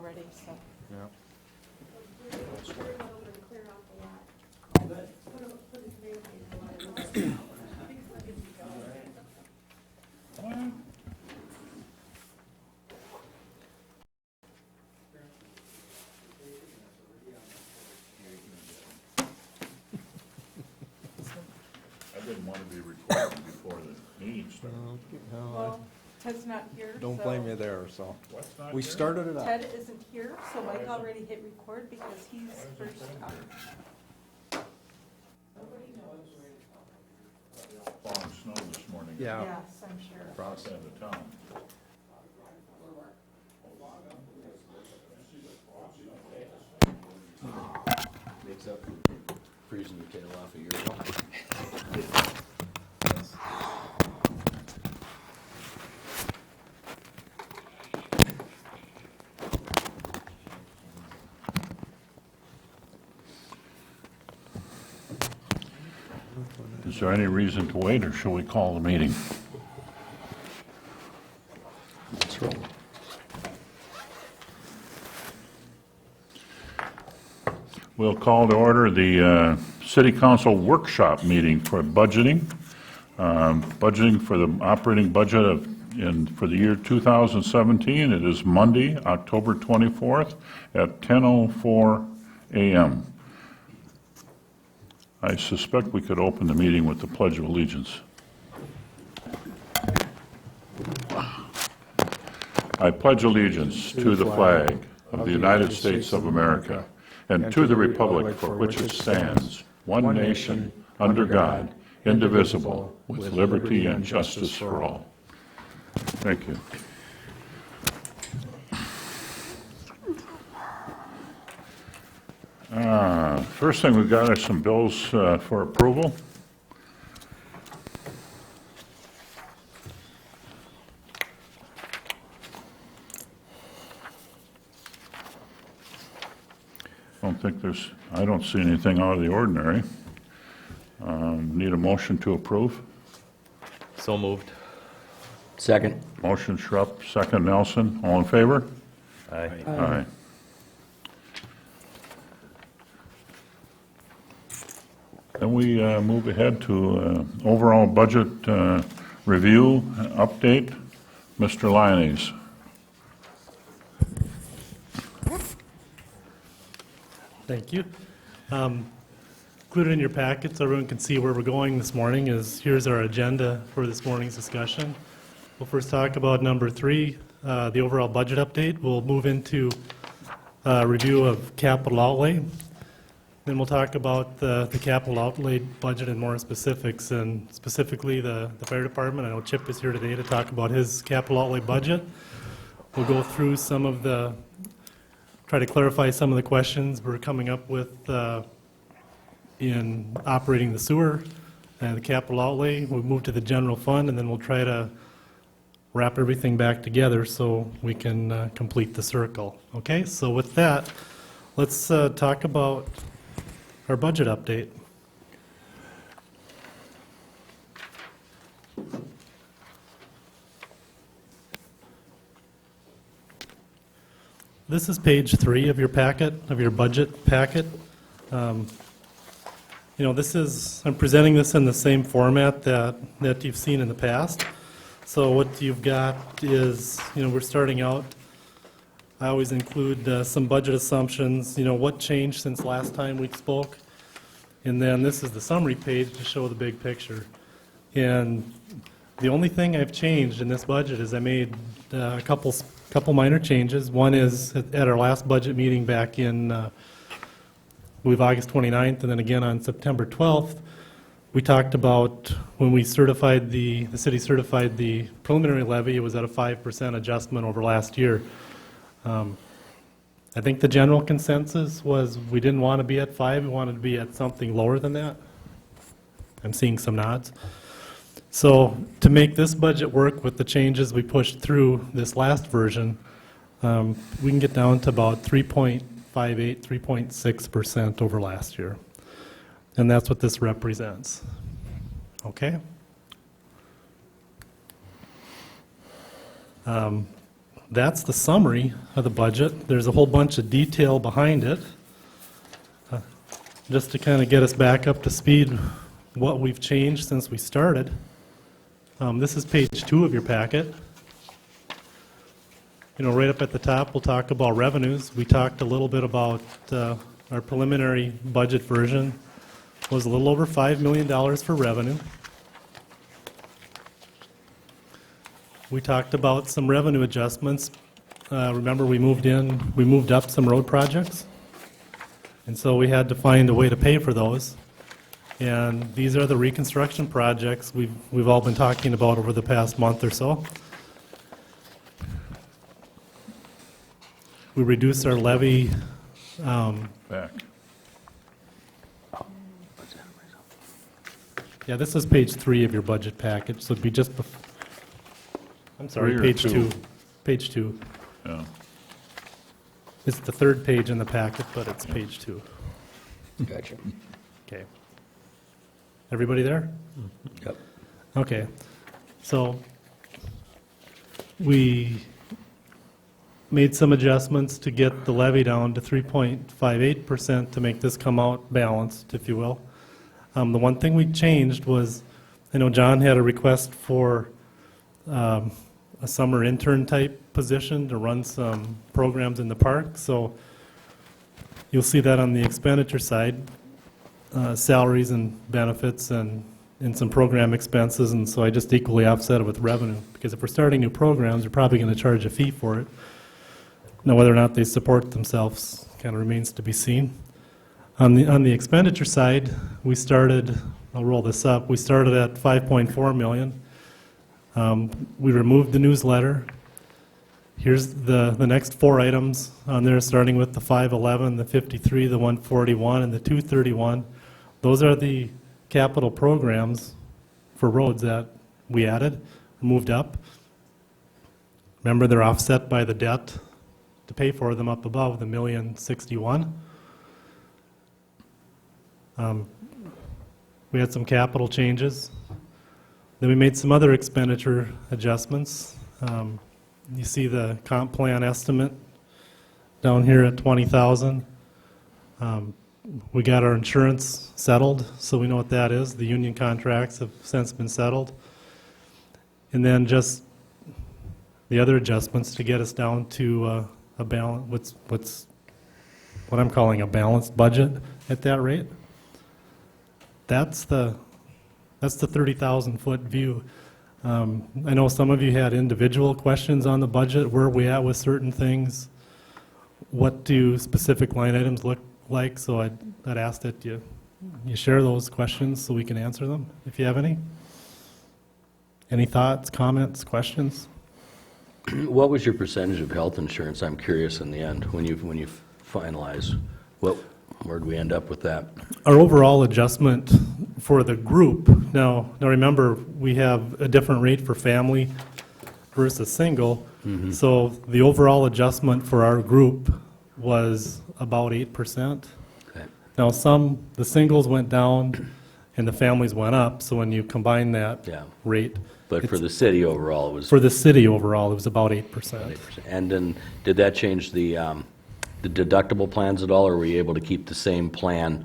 already, so. Yeah. I didn't want to be recorded before the meeting started. Well, Ted's not here, Don't so- blame you there, so. What's not We here? started it up. Ted isn't here, so Mike already hit record because he's first up. Falling snow this morning. Yeah. Yes, I'm sure. Across end of town. Makes up for freezing your tail off a year ago. Is there any reason to wait, or shall we call the meeting? Let's roll. We'll call to order the City Council workshop meeting for budgeting. Budgeting for the operating budget for the year 2017. It is Monday, October 24th at 10:04 a.m. I suspect we could open the meeting with the Pledge of Allegiance. I pledge allegiance to the flag of the United States of America and to the republic for which it stands, one nation, under God, indivisible, with liberty and justice for all. Thank you. First thing we've got are some bills for approval. I don't see anything out of the ordinary. Need a motion to approve? So moved. Second. Motion Schrupp, second Nelson. All in favor? Aye. Aye. Then we move ahead to overall budget review update. Mr. Lyons. Thank you. Included in your packet so everyone can see where we're going this morning is here's our agenda for this morning's discussion. We'll first talk about number 3, the overall budget update. We'll move into review of capital outlay. Then we'll talk about the capital outlay budget in more specifics, and specifically the fire department. I know Chip is here today to talk about his capital outlay budget. We'll go through try to clarify some of the questions we're coming up with in operating the sewer and the capital outlay. We'll move to the general fund, and then we'll try to wrap everything back together so we can complete the circle. Okay, so with that, let's talk about our budget update. This is page 3 of your packet, of your budget packet. I'm presenting this in the same format that you've seen in the past. So what you've got is, we're starting out, I always include some budget assumptions, what changed since last time we spoke. And then this is the summary page to show the big picture. And the only thing I've changed in this budget is I made a couple minor changes. One is at our last budget meeting back in August 29th, and then again on September 12th, we talked about when we certified the city certified the preliminary levy, it was at a 5% adjustment over last year. I think the general consensus was we didn't want to be at 5, we wanted to be at something lower than that. I'm seeing some nods. So to make this budget work with the changes we pushed through this last version, we can get down to about 3.58, 3.6% over last year. And that's what this represents. Okay? that's the summary of the budget. There's a whole bunch of detail behind it. Just to kind of get us back up to speed, what we've changed since we started. This is page 2 of your packet. You know, right up at the top, we'll talk about revenues. We talked a little bit about our preliminary budget version was a little over $5 million for revenue. We talked about some revenue adjustments. Remember, we moved up some road projects. And so we had to find a way to pay for those. And these are the reconstruction projects we've all been talking about over the past month or so. We reduced our levy. Back. Yeah, this is page 3 of your budget package, so it'd be just I'm sorry, 3 or page 2? 2. Page 2. Yeah. It's the 3rd page in the packet, but it's page 2. Gotcha. Okay. Everybody there? Yep. Okay. So we made some adjustments to get the levy down to 3.58% to make this come out balanced, if you will. The one thing we changed was, I know John had a request for a summer intern type position to run some programs in the park. So you'll see that on the expenditure side, salaries and benefits and some program expenses. And so I just equally offset it with revenue, because if we're starting new programs, we're probably going to charge a fee for it. Now, whether or not they support themselves kind of remains to be seen. On the expenditure side, we started, I'll roll this up, we started at 5.4 million. We removed the newsletter. Here's the next 4 items on there, starting with the 511, the 53, the 141, and the 231. Those are the capital programs for roads that we added, moved up. Remember, they're offset by the debt to pay for them up above, the $1,061,000. We had some capital changes. Then we made some other expenditure adjustments. You see the comp plan estimate down here at $20,000. We got our insurance settled, so we know what that is. The union contracts have since been settled. And then just the other adjustments to get us down to a balance, what I'm calling a balanced budget at that rate. That's the 30,000-foot view. I know some of you had individual questions on the budget. Where are we at with certain things? What do specific line items look like? So I'd ask that you share those questions so we can answer them, if you have any. Any thoughts, comments, questions? What was your percentage of health insurance? I'm curious in the end, when you finalize, where'd we end up with that? Our overall adjustment for the group, now remember, we have a different rate for family versus single. So the overall adjustment for our group was about 8%. Okay. Now the singles went down and the families went up, so when you combine that Yeah. rate, But for the city overall, it was for the city overall, it was about 8%. 8%. And then, did that change the deductible plans at all, or were you able to keep the same plan?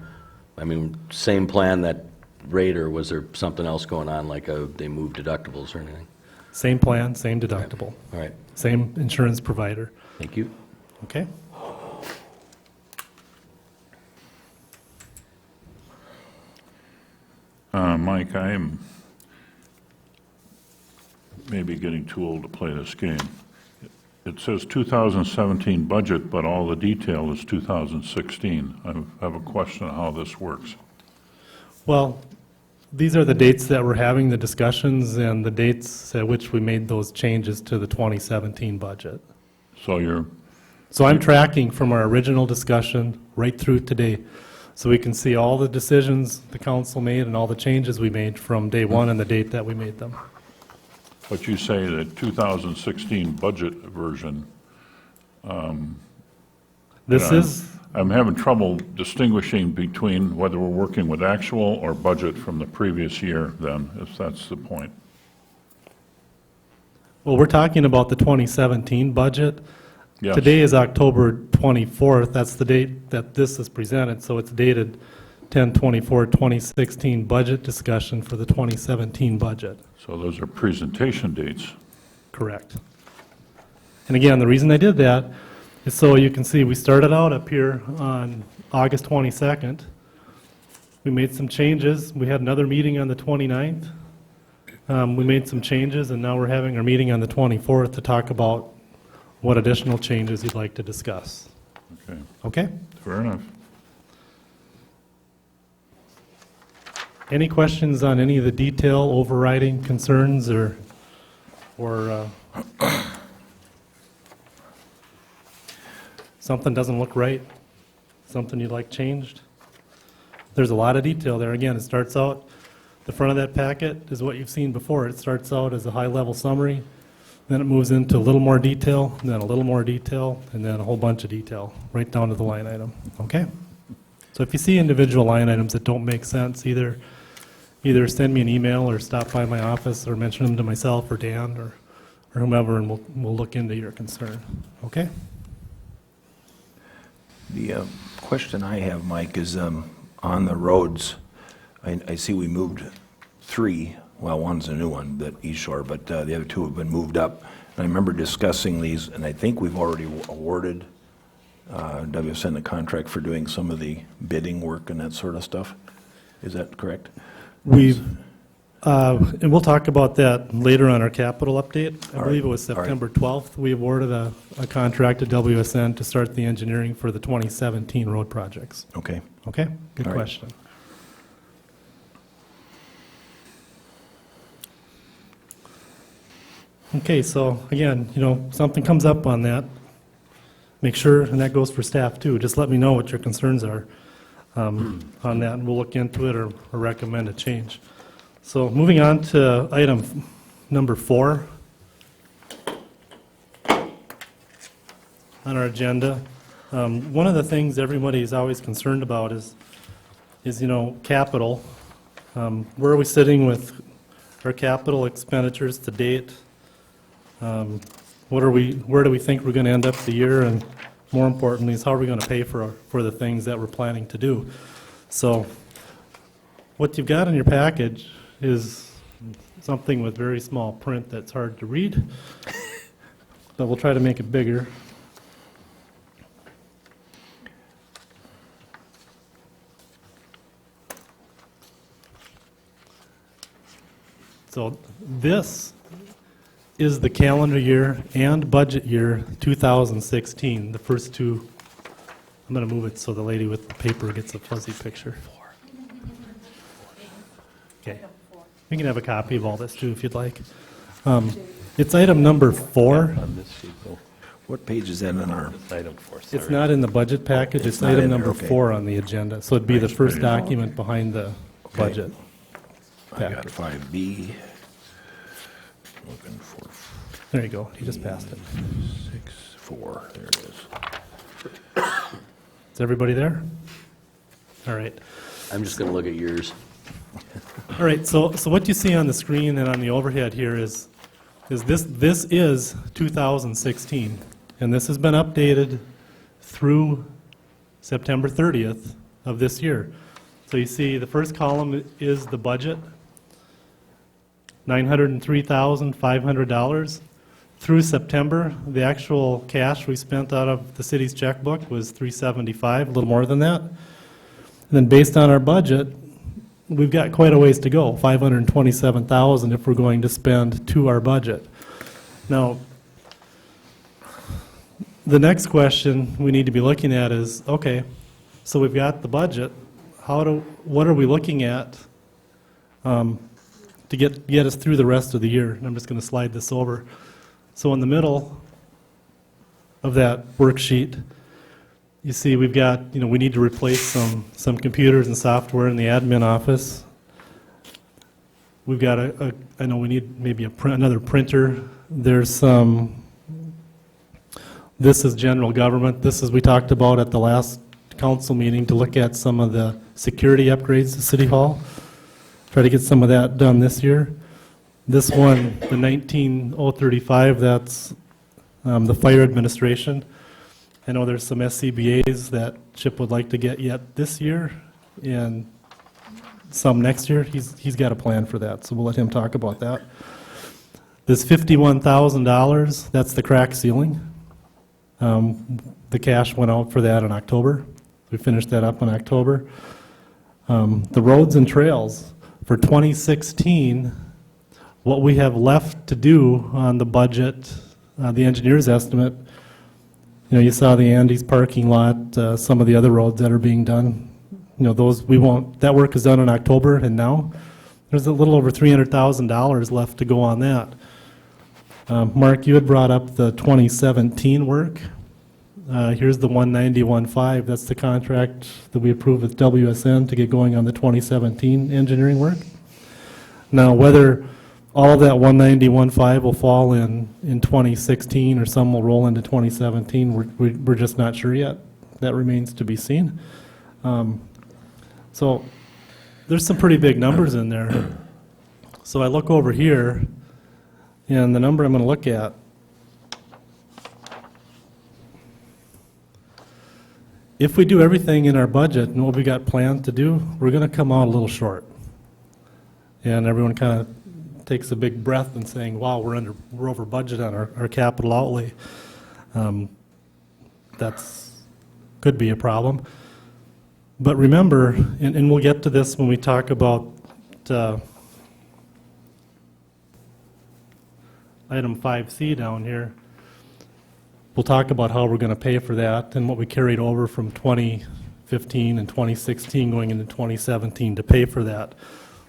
I mean, same plan, that rate, or was there something else going on, like they moved deductibles or anything? Same plan, same deductible, All right, same insurance provider. thank you. Okay? Mike, I am maybe getting too old to play this game. It says 2017 budget, but all the detail is 2016. I have a question on how this works. Well, these are the dates that we're having the discussions and the dates at which we made those changes to the 2017 budget. So I'm tracking from our original discussion right through today, so we can see all the decisions the council made and all the changes we made from day one and the date that we made them. but you say the 2016 budget version. This Yeah. is, I'm having trouble distinguishing between whether we're working with actual or budget from the previous year then, if that's the point. Well, we're talking about the 2017 budget. Yes. Today is October 24th. That's the date that this is presented, so it's dated 10/24/2016 budget discussion for the 2017 budget. So those are presentation dates. Correct. And again, the reason I did that is so you can see, we started out up here on August 22nd. We made some changes. We had another meeting on the 29th. We made some changes, and now we're having our meeting on the 24th to talk about what additional changes you'd like to discuss. Okay, Okay? fair enough. Any questions on any of the detail overriding concerns or something doesn't look right? Something you'd like changed? There's a lot of detail there. Again, it starts out, the front of that packet is what you've seen before. It starts out as a high-level summary, then it moves into a little more detail, then a little more detail, and then a whole bunch of detail, right down to the line item, okay? So if you see individual line items that don't make sense, either send me an email or stop by my office or mention them to myself or Dan or whomever, and we'll look into your concern, okay? The question I have, Mike, is on the roads. I see we moved 3, well, one's a new one, that East Shore, but the other 2 have been moved up. And I remember discussing these, and I think we've already awarded WSN the contract for doing some of the bidding work and that sort of stuff. Is that correct? And we'll talk about that later on our capital update. I All believe it right. was All right. September 12th. We awarded a contract to WSN to start the engineering for the 2017 road projects. Okay. Okay? Good All right. question. Okay, so again, something comes up on that, make sure, and that goes for staff too, just let me know what your concerns are on that, and we'll look into it or recommend a change. So moving on to item number 4 on our agenda. One of the things everybody is always concerned about is capital. Where are we sitting with our capital expenditures to date? Where do we think we're going to end up the year? And more importantly, is how are we going to pay for the things that we're planning to do? So what you've got in your package is something with very small print that's hard to read, but we'll try to make it bigger. So this is the calendar year and budget year 2016, the first two. I'm going to move it so the lady with the paper gets a fuzzy picture. Okay. We can have a copy of all this too if you'd like. It's item number 4. On this sheet, though. What page is that in our? Item 4, It's sorry. not in the budget package, it's not item in there, number okay. 4 on the agenda. So it'd be the Nice first page. document behind the budget. I got 5B. Looking for There you go, you just passed it. 6-4, there it is. Is everybody there? All right. I'm just going to look at yours. All right, so what you see on the screen and on the overhead here is this is 2016, and this has been updated through September 30th of this year. So you see the first column is the budget, $903,500. Through September, the actual cash we spent out of the city's checkbook was $375, a little more than that. And then based on our budget, we've got quite a ways to go, $527,000 if we're going to spend to our budget. Now, the next question we need to be looking at is, okay, so we've got the budget, what are we looking at to get us through the rest of the year? And I'm just going to slide this over. So in the middle of that worksheet, you see we've got, we need to replace some computers and software in the admin office. We've got I know we need maybe another printer. There's some, this is general government. This is, we talked about at the last council meeting to look at some of the security upgrades to City Hall. Try to get some of that done this year. This one, the 19035, that's the fire administration. I know there's some SCBA's that Chip would like to get yet this year and some next year. He's got a plan for that, so we'll let him talk about that. This $51,000, that's the crack ceiling. The cash went out for that in October. We finished that up in October. The roads and trails for 2016, what we have left to do on the budget, the engineer's estimate, you know, you saw the Andes parking lot, some of the other roads that are being done. You know, those, we won't, that work is done in October, and now there's a little over $300,000 left to go on that. Mark, you had brought up the 2017 work. Here's the 191.5, that's the contract that we approved with WSN to get going on the 2017 engineering work. Now, whether all of that 191.5 will fall in 2016 or some will roll into 2017, we're just not sure yet. That remains to be seen. So there's some pretty big numbers in there. So I look over here, and the number I'm going to look at, if we do everything in our budget and what we got planned to do, we're going to come out a little short. And everyone kind of takes a big breath and saying, wow, we're over budget on our capital outlay. That's could be a problem. But remember, and we'll get to this when we talk about item 5C down here. We'll talk about how we're going to pay for that and what we carried over from 2015 and 2016 going into 2017 to pay for that.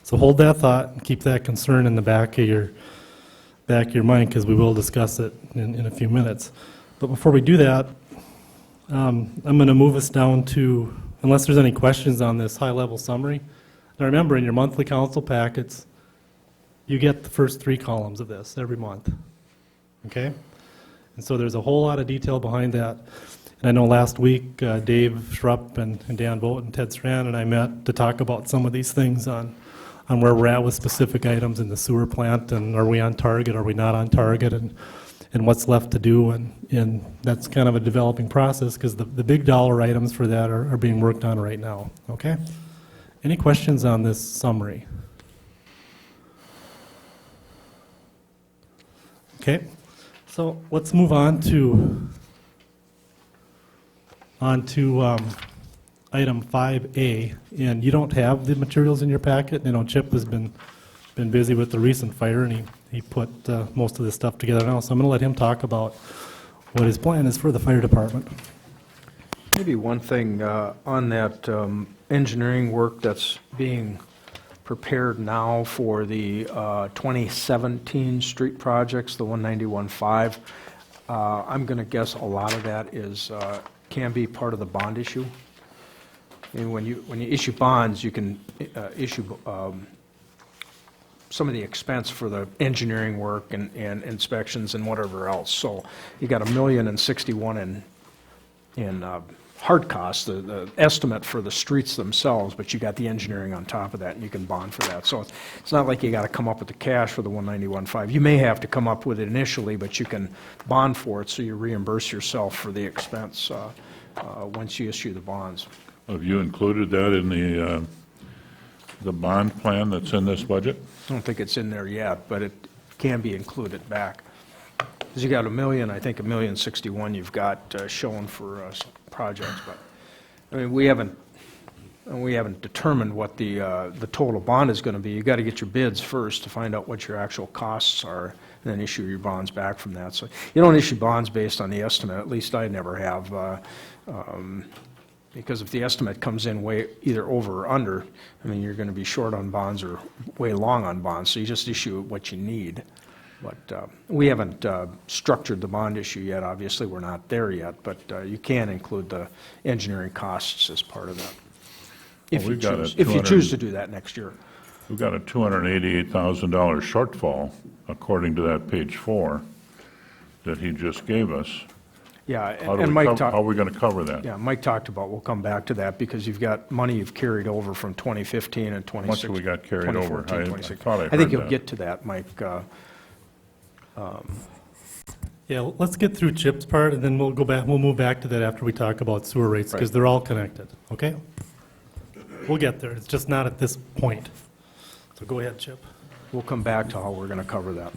So hold that thought and keep that concern in the back of your mind, because we will discuss it in a few minutes. But before we do that, I'm going to move us down to, unless there's any questions on this high-level summary. Now remember, in your monthly council packets, you get the first 3 columns of this every month, okay? And so there's a whole lot of detail behind that. And I know last week, Dave Schrupp and Dan Vogt and Ted Strand and I met to talk about some of these things on where we're at with specific items in the sewer plant, and are we on target, are we not on target, and what's left to do, and that's kind of a developing process, because the big dollar items for that are being worked on right now, okay? Any questions on this summary? Okay, so let's move on to item 5A, and you don't have the materials in your packet. You know, Chip has been busy with the recent fire, and he put most of this stuff together now, so I'm going to let him talk about what his plan is for the fire department. Maybe one thing on that engineering work that's being prepared now for the 2017 street projects, the 191.5. I'm going to guess a lot of that can be part of the bond issue. And when you issue bonds, you can issue some of the expense for the engineering work and inspections and whatever else. So you got $1,061,000 in hard costs, the estimate for the streets themselves, but you got the engineering on top of that, and you can bond for that. So it's not like you got to come up with the cash for the 191.5. You may have to come up with it initially, but you can bond for it, so you reimburse yourself for the expense once you issue the bonds. Have you included that in the bond plan that's in this budget? I don't think it's in there yet, but it can be included back. Because you got $1,061,000 you've got shown for projects, but I mean we haven't determined what the total bond is going to be. You got to get your bids first to find out what your actual costs are, and then issue your bonds back from that. So you don't issue bonds based on the estimate. At least I never have. Because if the estimate comes in way either over or under, I mean, you're going to be short on bonds or way long on bonds, so you just issue what you need. But we haven't structured the bond issue yet. Obviously, we're not there yet, but you can include the engineering costs as part of that, if you choose to do that next year. We've got a $288,000 shortfall, according to that page 4 that he just gave us. Yeah, How do and we Mike how are talked, we going to cover that? yeah, Mike talked about, we'll come back to that, because you've got money you've carried over from 2015 and 2016. Much have we got carried over? 2014, I 2016. thought I think heard you'll that. get to that, Mike. Yeah, let's get through Chip's part, and then we'll go back, we'll move back to that after we talk about sewer rates, because Right. they're all connected, okay? We'll get there, it's just not at this point. So go ahead, Chip. We'll come back to how we're going to cover that.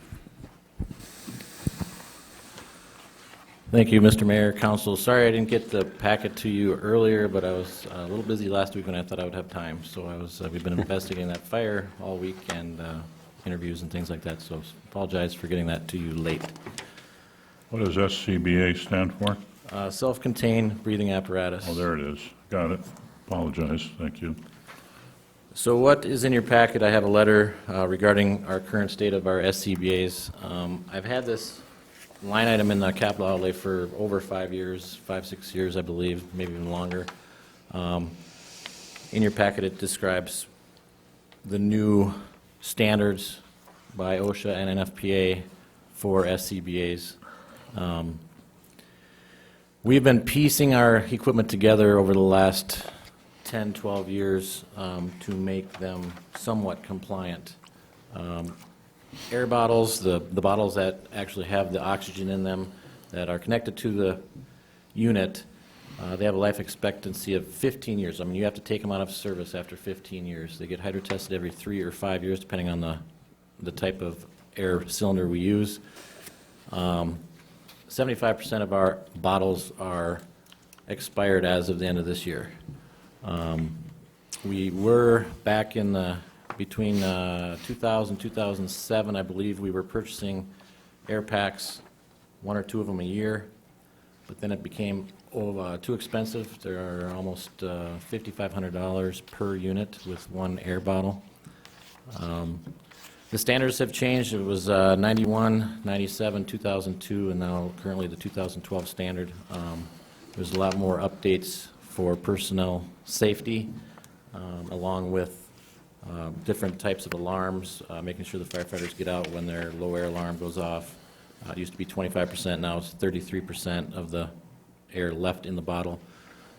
Thank you, Mr. Mayor, Council. Sorry I didn't get the packet to you earlier, but I was a little busy last week when I thought I would have time. So we've been investigating that fire all week and interviews and things like that, so apologize for getting that to you late. What does SCBA stand for? Self-contained breathing apparatus. Oh, there it is. Got it. Apologize. Thank you. So what is in your packet? I have a letter regarding our current state of our SCBA's. I've had this line item in the capital outlay for over 5 years, 5, 6 years, I believe, maybe even longer. In your packet, it describes the new standards by OSHA and NFPA for SCBA's. We've been piecing our equipment together over the last 10, 12 years to make them somewhat compliant. Air bottles, the bottles that actually have the oxygen in them that are connected to the unit, they have a life expectancy of 15 years. I mean, you have to take them out of service after 15 years. They get hydro tested every 3 or 5 years, depending on the type of air cylinder we use. 75% of our bottles are expired as of the end of this year. We were back in between 2000 2007, I believe we were purchasing air packs, 1 or 2 of them a year, but then it became too expensive. They're almost $5,500 per unit with 1 air bottle. The standards have changed. It was 91, 97, 2002, and now currently the 2012 standard. There's a lot more updates for personnel safety, along with different types of alarms, making sure the firefighters get out when their low air alarm goes off. It used to be 25%, now it's 33% of the air left in the bottle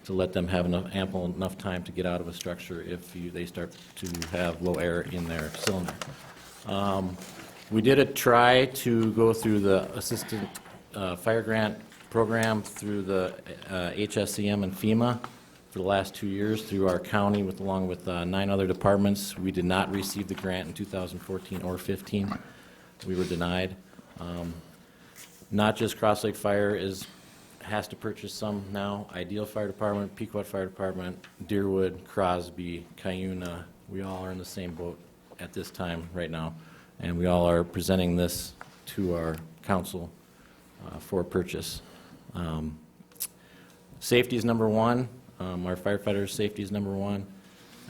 to let them have ample enough time to get out of a structure if they start to have low air in their cylinder. We did try to go through the Assistant Fire Grant Program through the HSCM and FEMA for the last 2 years through our county along with 9 other departments. We did not receive the grant in 2014 or 15. We were denied. Not just Cross Lake Fire has to purchase some now. Ideal Fire Department, Pequot Fire Department, Deerwood, Crosby, Cuyuna, we all are in the same boat at this time right now, and we all are presenting this to our council for purchase. Safety is number one. Our firefighters' safety is number one,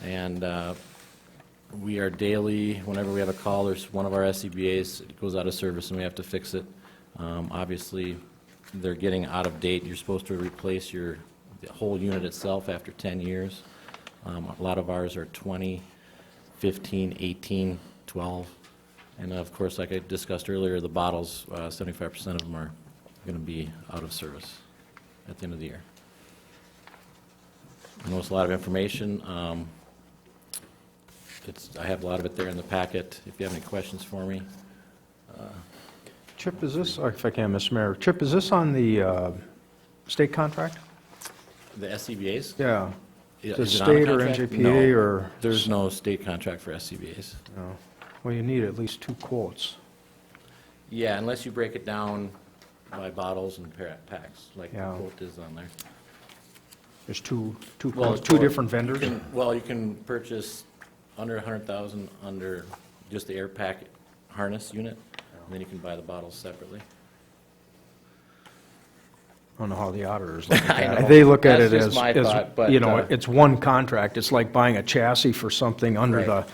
and we are daily, whenever we have a call, there's one of our SCBA's goes out of service and we have to fix it. Obviously, they're getting out of date. You're supposed to replace the whole unit itself after 10 years. A lot of ours are 20, 15, 18, 12. And of course, like I discussed earlier, the bottles, 75% of them are going to be out of service at the end of the year. I know it's a lot of information. I have a lot of it there in the packet. If you have any questions for me. Chip, is this, if I can, Mr. Mayor, Chip, is this on the state contract? The SCBA's? Yeah. Is The it on a state or contract? NJPA No. or? There's no state contract for SCBA's. No. Well, you need at least 2 quotes. Yeah, unless you break it down by bottles and packs, like the Yeah. quote is on there. There's two Well, quotes, 2 or different you vendors? can- Well, you can purchase under 100,000 under just the air pack harness unit, and then you can buy the bottles separately. I don't know how the auditors look I at know. it. They look at That's it just as, my thought, but, you know, it's one contract. It's like buying a chassis for something under Right.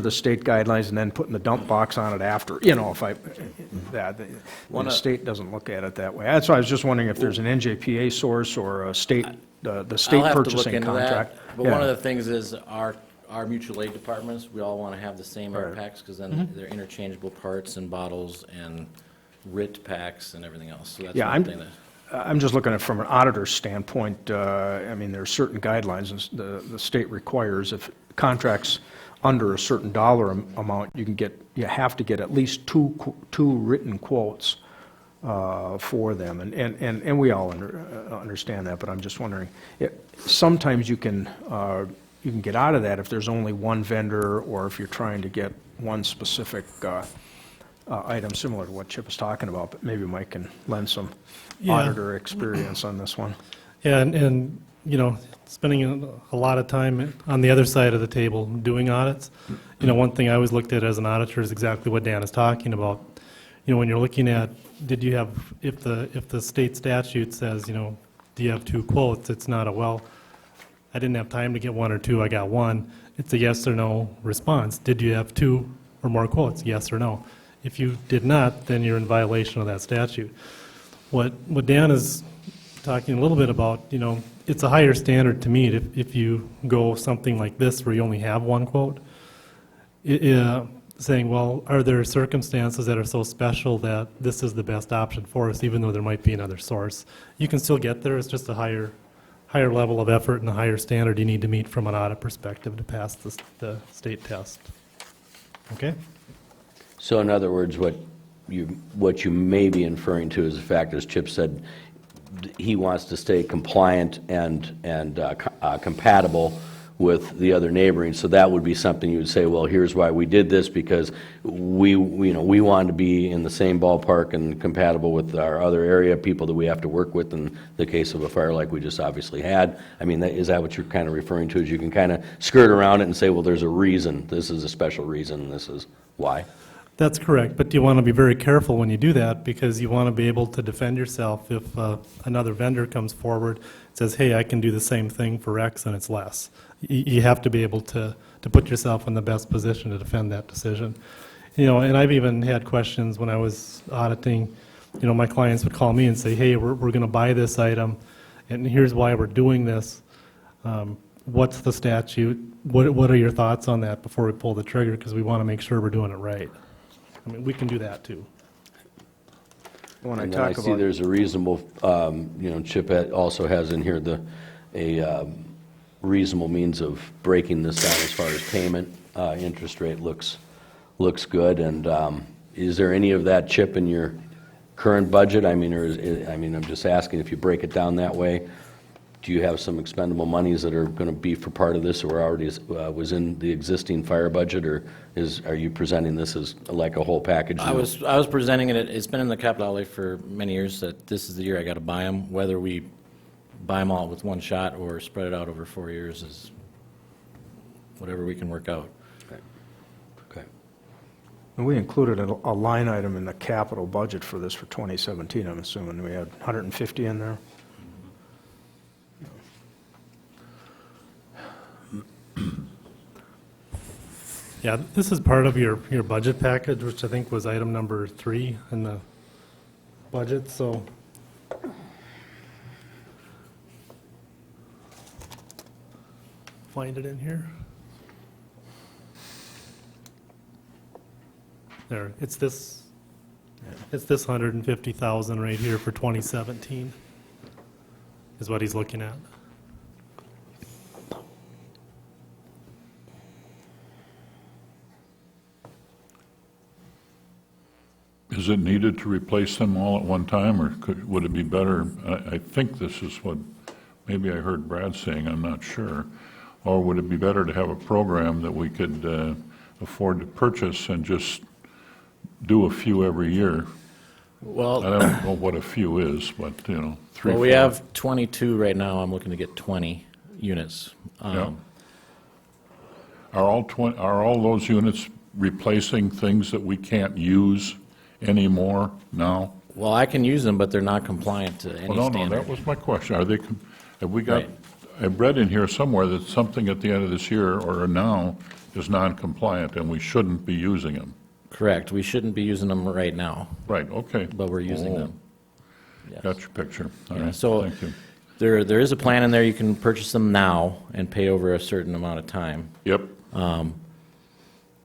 the state guidelines and then putting the dump box on it after, you know, the state doesn't look at it that way. That's why I was just wondering if there's an NJPA source or a state, the state I'll have to look purchasing into contract. that, but one Yeah. of the things is our mutual aid departments, we all want to have the same air Right. packs, because then they're interchangeable parts and bottles and RIT packs and everything else, so that's Yeah, one thing that. I'm just looking at it from an auditor's standpoint. I mean, there are certain guidelines, and the state requires if contracts under a certain dollar amount, you have to get at least two written quotes for them, and we all understand that, but I'm just wondering, sometimes you can get out of that if there's only one vendor, or if you're trying to get one specific item similar to what Chip is talking about, but maybe Mike can lend some Yeah. auditor experience on this one. Yeah, and, you know, spending a lot of time on the other side of the table doing audits, you know, one thing I always looked at as an auditor is exactly what Dan is talking about. You know, when you're looking at, if the state statute says, you know, do you have two quotes, it's not a, well, I didn't have time to get one or two, I got one. It's a yes or no response. Did you have two or more quotes, yes or no? If you did not, then you're in violation of that statute. What Dan is talking a little bit about, you know, it's a higher standard to meet if you go something like this where you only have one quote. Saying, well, are there circumstances that are so special that this is the best option for us, even though there might be another source? You can still get there, it's just a higher level of effort and a higher standard you need to meet from an audit perspective to pass the state test. Okay? So in other words, what you may be inferring to is the fact, as Chip said, he wants to stay compliant and compatible with the other neighboring. So that would be something you would say, well, here's why we did this, because we wanted to be in the same ballpark and compatible with our other area people that we have to work with in the case of a fire like we just obviously had. I mean, is that what you're kind of referring to? Is you can kind of skirt around it and say, well, there's a reason. This is a special reason, and this is why. That's correct, but you want to be very careful when you do that, because you want to be able to defend yourself if another vendor comes forward, says, hey, I can do the same thing for X and it's less. You have to be able to put yourself in the best position to defend that decision. You know, and I've even had questions when I was auditing, you know, my clients would call me and say, hey, we're going to buy this item, and here's why we're doing this. What's the statute? What are your thoughts on that before we pull the trigger, because we want to make sure we're doing it right. I mean, we can do that too. When And then I see there's a reasonable, Chip also has in here a reasonable means of breaking this down as far as payment. Interest rate looks good, and is there any of that, Chip, in your current budget? I mean, I'm just asking, if you break it down that way, do you have some expendable monies that are going to be for part of this, or already was in the existing fire budget, or are you presenting this as like a whole package? I was presenting it, it's been in the capital outlay for many years, that this is the year I got to buy them. Whether we buy them all with one shot or spread it out over 4 years is whatever we can work out. Okay. And we included a line item in the capital budget for this for 2017, I'm assuming. We had 150 in there? Yeah, this is part of your budget package, which I think was item number 3 in the budget, so. Find it in here. There, it's this 150,000 right here for 2017 is what he's looking at. Is it needed to replace them all at one time, or would it be better, I think this is what, maybe I heard Brad saying, I'm not sure, or would it be better to have a program that we could afford to purchase and just do a few every year? Well, I don't know what a few is, but, 3, well, we 4. have 22 right now. I'm looking to get 20 units. Yeah. Are all those units replacing things that we can't use anymore now? Well, I can use them, but they're not compliant to any Well, no, standard. that was my question. Are they, have we got, Right. I've read in here somewhere that something at the end of this year or now is non-compliant and we shouldn't be using them. Correct. We shouldn't be using them right now, Right, okay. but we're using Oh, them. Yes. Got your picture. All Yeah, right, so thank you. there is a plan in there. You can purchase them now and pay over a certain amount of time. Yep,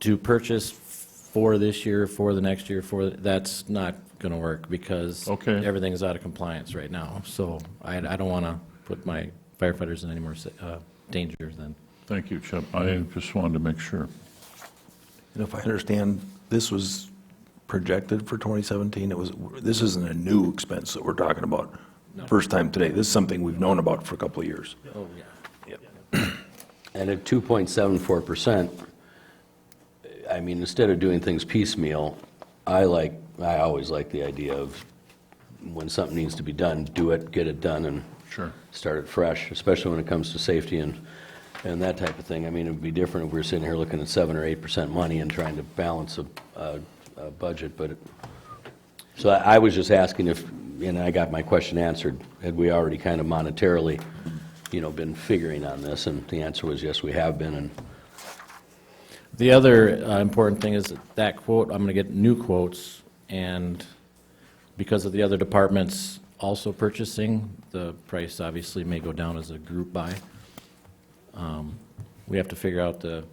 To purchase for this year, for the next year, that's not going going to work because Okay. everything's out of compliance right now. So I don't want to put my firefighters in any more danger than. Thank you, Chip. I just wanted to make sure. And if I understand, this was projected for 2017, this isn't a new expense that we're talking about, first time today. This is something we've known about for a couple of years. Oh, yeah. And at 2.74%, I mean, instead of doing things piecemeal, I always like the idea of when something needs to be done, do it, get it done, and Sure. start it fresh, especially when it comes to safety and that type of thing. I mean, it would be different if we were sitting here looking at 7 or 8% money and trying to balance a budget, but, so I was just asking if, and I got my question answered, had we already kind of monetarily, been figuring on this, and the answer was yes, we have been, and The other important thing is that quote, I'm going to get new quotes, and because of the other departments also purchasing, the price obviously may go down as a group buy. We have to figure out the,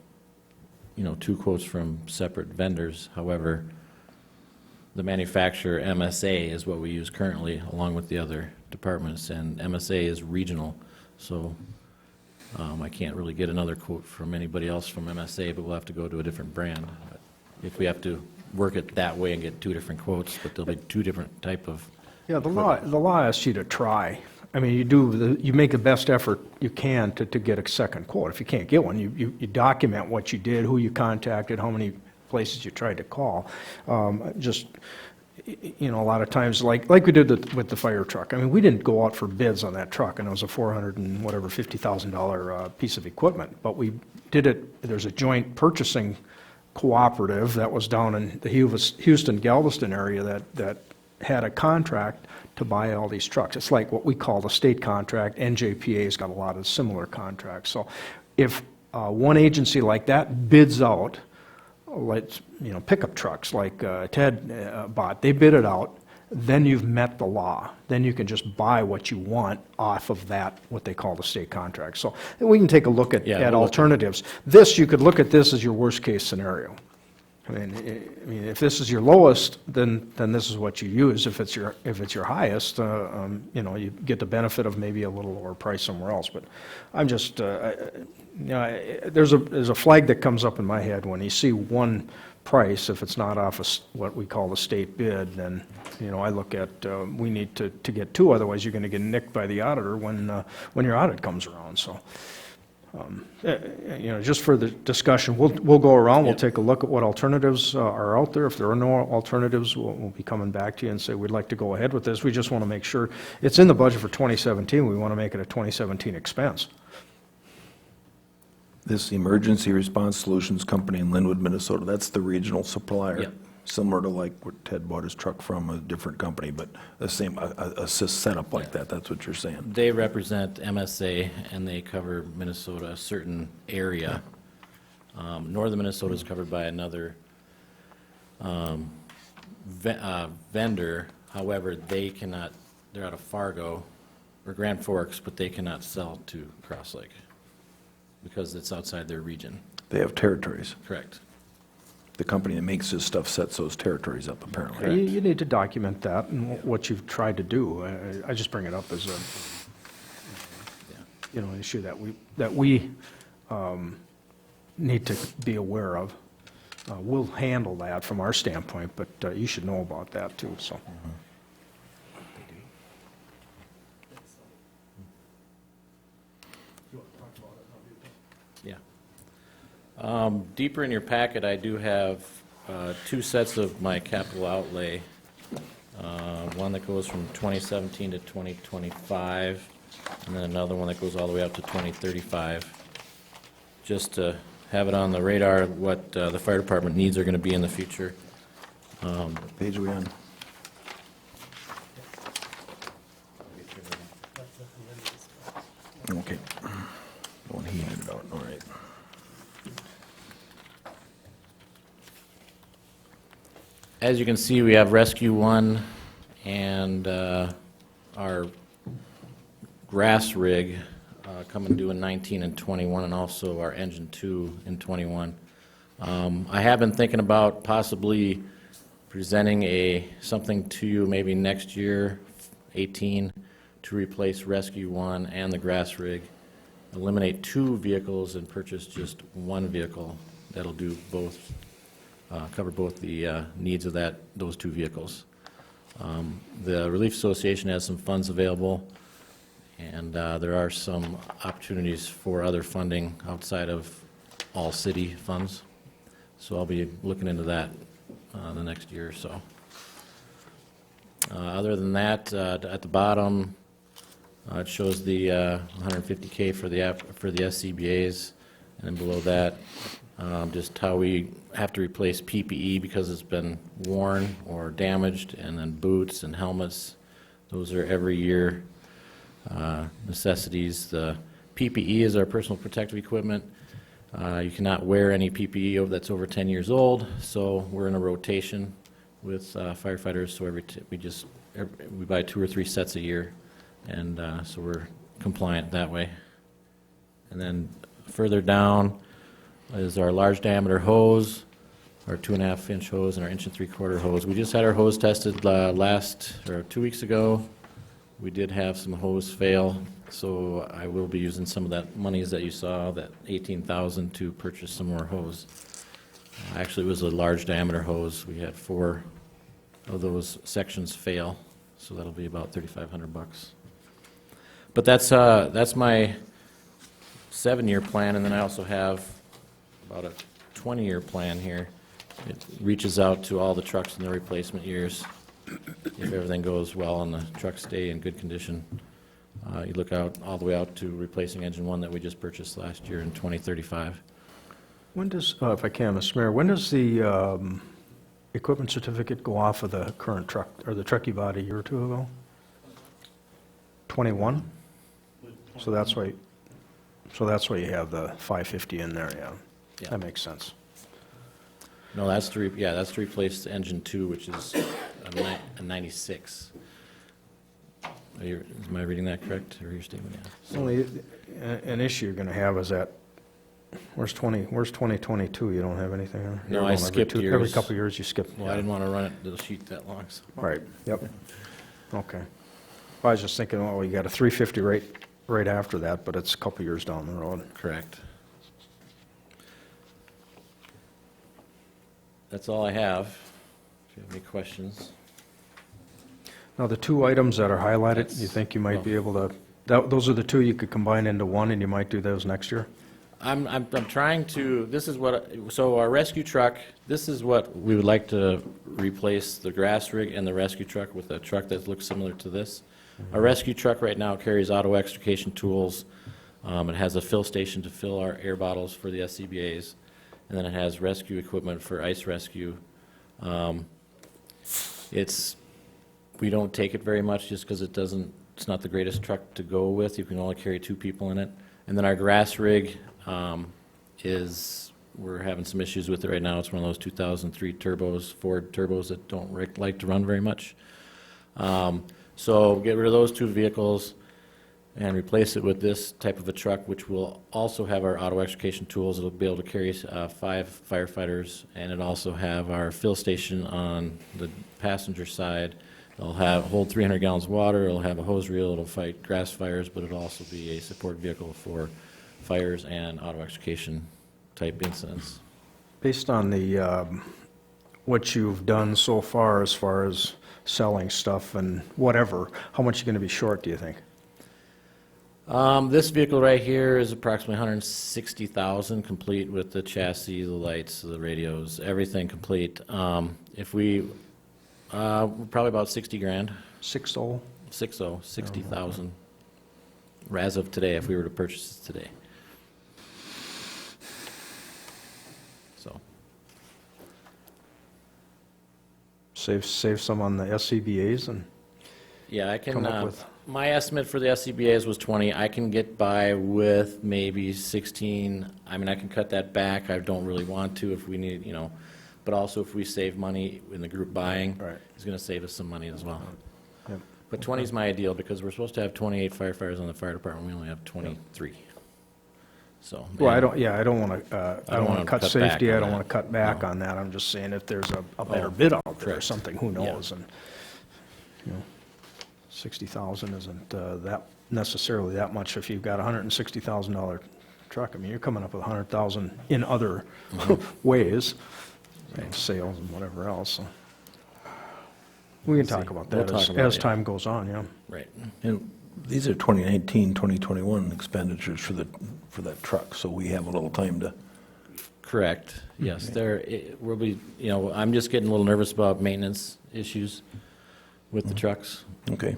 2 quotes from separate vendors. However, the manufacturer MSA is what we use currently, along with the other departments, and MSA is regional, so I can't really get another quote from anybody else from MSA, but we'll have to go to a different brand. But if we have to work it that way and get 2 different quotes, but there'll be 2 different type of, Yeah, the law asks you to try. I mean, you make the best effort you can to get a second quote. If you can't get one, you document what you did, who you contacted, how many places you tried to call. A lot of times, like we did with the fire truck. I mean, we didn't go out for bids on that truck, and it was a $450,000 piece of equipment. But we did it, there's a joint purchasing cooperative that was down in the Houston, Galveston area that had a contract to buy all these trucks. It's like what we call the state contract. NJPA's got a lot of similar contracts. So if one agency like that bids out, pickup trucks like Ted bought, they bid it out, then you've met the law. Then you can just buy what you want off of that, what they call the state contract. So we can take a look at Yeah, we'll look at- alternatives. You could look at this as your worst-case scenario. I mean, if this is your lowest, then this is what you use. If it's your highest, you get the benefit of maybe a little lower price somewhere else. But I'm just, there's a flag that comes up in my head when you see one price. If it's not off of what we call the state bid, then I look at we need to get 2. Otherwise, you're going to get nicked by the auditor when your audit comes around. So. Just for the discussion, we'll go around, we'll take a look at what alternatives are out there. If there are no alternatives, we'll be coming back to you and say, we'd like to go ahead with this. We just want to make sure it's in the budget for 2017. We want to make it a 2017 expense. This Emergency Response Solutions Company in Linwood, Minnesota, that's the regional supplier. Yep. Similar to like where Ted bought his truck from, a different company, but the same, a setup like that, that's what you're saying. they represent MSA, and they cover Minnesota, a certain area. Northern Minnesota is covered by another vendor. However, they cannot, they're out of Fargo or Grand Forks, but they cannot sell to Cross Lake because it's outside their region. They have territories. Correct. The company that makes this stuff sets those territories up, apparently. You need to document that and what you've tried to do. I just bring it up as an issue that we need to be aware of. We'll handle that from our standpoint, but you should know about that too, so. Yeah. Deeper in your packet, I do have 2 sets of my capital outlay. One that goes from 2017 to 2025, and then another one that goes all the way up to 2035. Just to have it on the radar, what the fire department needs are going to be in the future. Page are we on? Okay. The one he handed out, all right. As you can see, we have Rescue 1 and our grass rig coming due in 19 and 21, and also our engine 2 in 21. I have been thinking about possibly presenting something to you maybe next year, 18, to replace Rescue 1 and the grass rig, eliminate 2 vehicles and purchase just 1 vehicle. That'll do both, cover both the needs of those 2 vehicles. The Relief Association has some funds available, and there are some opportunities for other funding outside of all city funds. So I'll be looking into that the next year or so. Other than that, at the bottom, it shows the $150K for the SCBA's, and then below that, just how we have to replace PPE because it's been worn or damaged, and then boots and helmets. Those are every year necessities. The PPE is our personal protective equipment. You cannot wear any PPE that's over 10 years old, so we're in a rotation with firefighters. So we buy 2 or 3 sets a year, and so we're compliant that way. And then further down is our large diameter hose, our 2.5-inch hose, and our 1 3/4 hose. We just had our hose tested 2 weeks ago. We did have some hose fail, so I will be using some of that monies that you saw, that $18,000, to purchase some more hose. Actually, it was a large diameter hose. We had 4 of those sections fail, so that'll be about $3,500. But that's my 7-year plan, and then I also have about a 20-year plan here. It reaches out to all the trucks in the replacement years. If everything goes well and the trucks stay in good condition, you look out all the way out to replacing engine 1 that we just purchased last year in 2035. When does, if I can, Mr. Mayor, when does the equipment certificate go off of the current truck, or the truck you bought a year or 2 ago? 21? So that's why you have the 550 in there, yeah. Yeah. That makes sense. No, that's to replace engine 2, which is a 96. Am I reading that correct, or your statement? Yeah. Only an issue you're going to have is that, where's 2022? You don't have anything on? No, I skipped years. Every couple of years you skip. Well, I didn't want to run the sheet that long, so. Right, yep. Okay. I was just thinking, well, you got a 350 right after that, but it's a couple of years down the road. Correct. That's all I have. If you have any questions. Now, the 2 items that are highlighted, That's- you think you might oh. be able to, those are the 2 you could combine into 1, and you might do those next year? I'm trying to, so our rescue truck, this is what we would like to replace the grass rig and the rescue truck with, a truck that looks similar to this. Our rescue truck right now carries auto extrication tools. It has a fill station to fill our air bottles for the SCBA's, and then it has rescue equipment for ice rescue. We don't take it very much just because it's not the greatest truck to go with. You can only carry 2 people in it. And then our grass rig we're having some issues with it right now. It's one of those 2003 turbos, Ford turbos that don't like to run very much. So get rid of those 2 vehicles and replace it with this type of a truck, which will also have our auto extrication tools. It'll be able to carry 5 firefighters, and it'll also have our fill station on the passenger side. It'll hold 300 gallons of water. It'll have a hose reel. It'll fight grass fires, but it'll also be a support vehicle for fires and auto extrication type incidents. Based on the, what you've done so far as selling stuff and whatever, how much are you going to be short, do you think? This vehicle right here is approximately $160,000, complete with the chassis, the lights, the radios, everything complete. Probably about 60 grand. 60? 60,000. As of today, if we were to purchase it today. So, Save some on the SCBA's and yeah, I can, come up with... my estimate for the SCBA's was 20. I can get by with maybe 16. I mean, I can cut that back. I don't really want to if we need, but also if we save money in the group buying, Right. it's going to save us some money as well. Yep. But 20 is my ideal because we're supposed to have 28 firefighters on the fire department. We only have 23. so. Well, I don't want to, I don't want to cut cut back safety, I on don't that. want to cut back on that. I'm just saying if there's a better bid out there or correct. something, who Yeah. knows? And, 60,000 isn't that necessarily that much if you've got a $160,000 truck. I mean, you're coming up with 100,000 in other ways, sales and whatever else, so. We can talk about We'll that talk about as it. time goes on, yeah. Right. And these are 2019, 2021 expenditures for that truck, so we have a little time to, Correct, yes. We'll be, I'm just getting a little nervous about maintenance issues with the trucks. okay.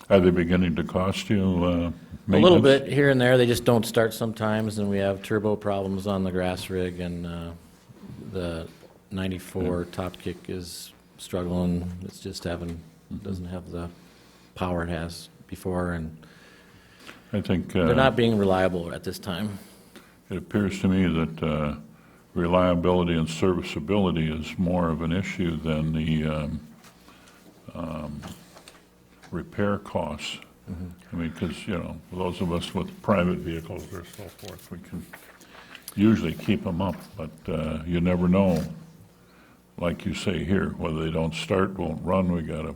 Are they beginning to cost you A maintenance? little bit here and there, they just don't start sometimes, and we have turbo problems on the grass rig, and the 94 top kick is struggling. It's just doesn't have the power it has before, and I think they're not being reliable at this time. it appears to me that reliability and serviceability is more of an issue than the repair costs. I mean, because, those of us with private vehicles or so forth, we can usually keep them up, but you never know. Like you say here, whether they don't start, won't run, we got a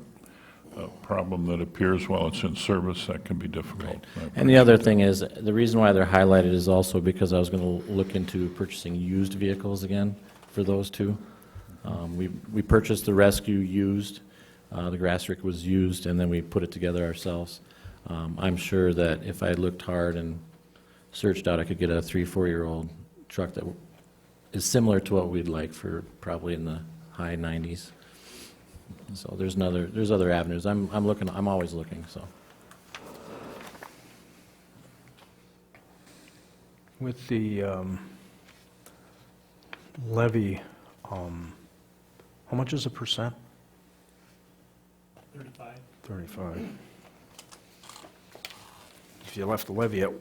problem that appears while it's in service, that can be difficult. And the other thing is, the reason why they're highlighted is also because I was going to look into purchasing used vehicles again for those two. We purchased the Rescue used, the grass rig was used, and then we put it together ourselves. I'm sure that if I looked hard and searched out, I could get a 3-4-year-old truck that is similar to what we'd like for probably in the high 90s. So there's other avenues. I'm always looking, so. With the levy, how much is a percent? 35. 35. If you left the levy at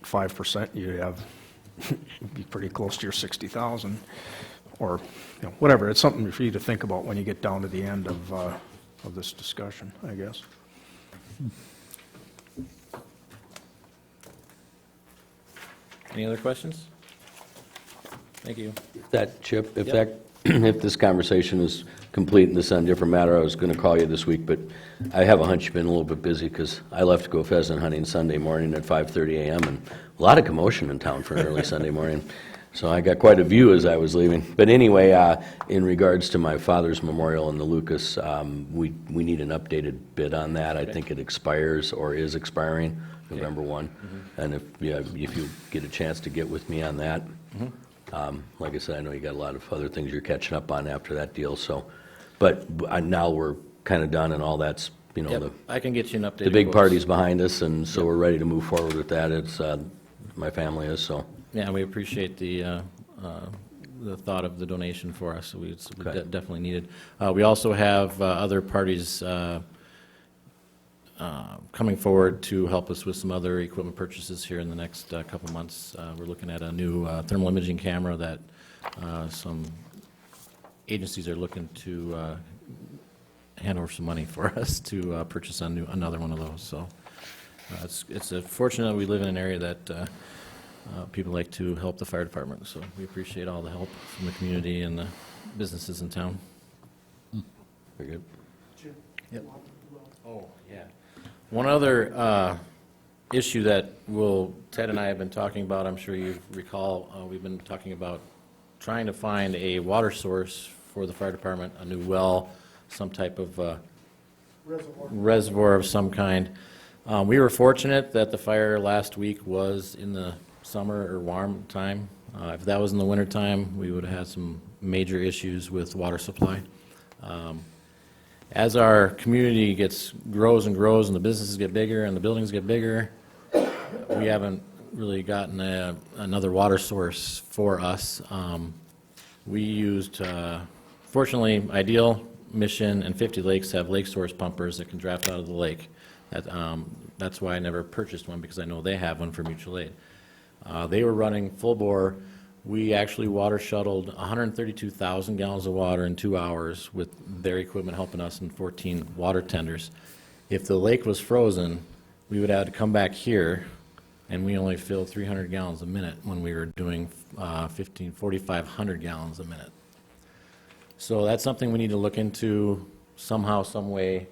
5%, you'd be pretty close to your 60,000, or, whatever. It's something for you to think about when you get down to the end of this discussion, I guess. Any other questions? Thank you. That, Chip, if Yep. if this conversation is complete and this is on a different matter, I was going to call you this week, but I have a hunch you've been a little bit busy because I left to go pheasant hunting Sunday morning at 5:30 a.m. and a lot of commotion in town for an early Sunday morning. So I got quite a view as I was leaving. But anyway, in regards to my father's memorial in the Lucas, we need an updated bid on that. I think it expires or is expiring November 1. And if you get a chance to get with me on that, like I said, I know you got a lot of other things you're catching up on after that deal. So, but now we're kind of done, and all that's Yep, I can get you an updated. the big quotes. party's behind us, and so we're ready to move forward with that. It's my family is so. Yeah, we appreciate the thought of the donation for us. It's Okay. definitely needed. We also have other parties coming forward to help us with some other equipment purchases here in the next couple months. We're looking at a new thermal imaging camera that some agencies are looking to hand over some money for us to purchase another one of those. So it's fortunate that we live in an area that people like to help the fire department. So we appreciate all the help from the community and the businesses in town. Very good. Oh, yeah. One other issue that Ted and I have been talking about, I'm sure you recall, we've been talking about trying to find a water source for the fire department, a new well, some type of reservoir of some kind. We were fortunate that the fire last week was in the summer or warm time. If that was in the winter time, we would have had some major issues with water supply. As our community grows and grows, and the businesses get bigger and the buildings get bigger, we haven't really gotten another water source for us. We used, fortunately, Ideal, Mission, and 50 Lakes have lake source pumpers that can draft out of the lake. That's why I never purchased one, because I know they have one for mutual aid. They were running full bore. We actually water shuttled 132,000 gallons of water in 2 hours with their equipment helping us in 14 water tenders. If the lake was frozen, we would have to come back here and we only filled 300 gallons a minute when we were doing 4,500 gallons a minute. So that's something we need to look into somehow, some way,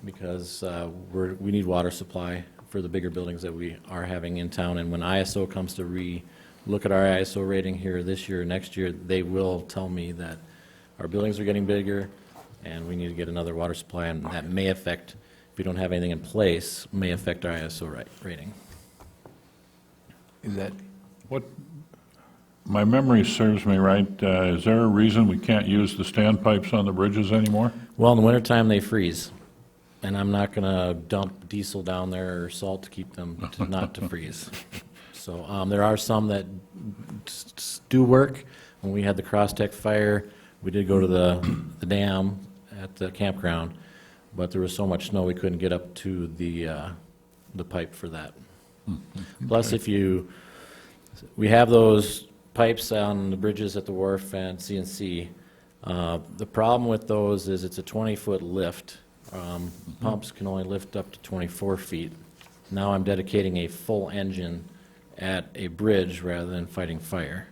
because we need water supply for the bigger buildings that we are having in town. And when ISO comes to look at our ISO rating here this year, next year, they will tell me that our buildings are getting bigger and we need to get another water supply, and that may affect, if we don't have anything in place, may affect our ISO rating. Is that, What, my memory serves me right, is there a reason we can't use the standpipes on the bridges anymore? Well, in the wintertime, they freeze, and I'm not going to dump diesel down there or salt to keep them not to freeze. So there are some that do work. When we had the Crosstech fire, we did go to the dam at the campground, but there was so much snow we couldn't get up to the pipe for that. Plus, we have those pipes on the bridges at the wharf and CNC. The problem with those is it's a 20-foot lift. Pumps can only lift up to 24 feet. Now I'm dedicating a full engine at a bridge rather than fighting fire,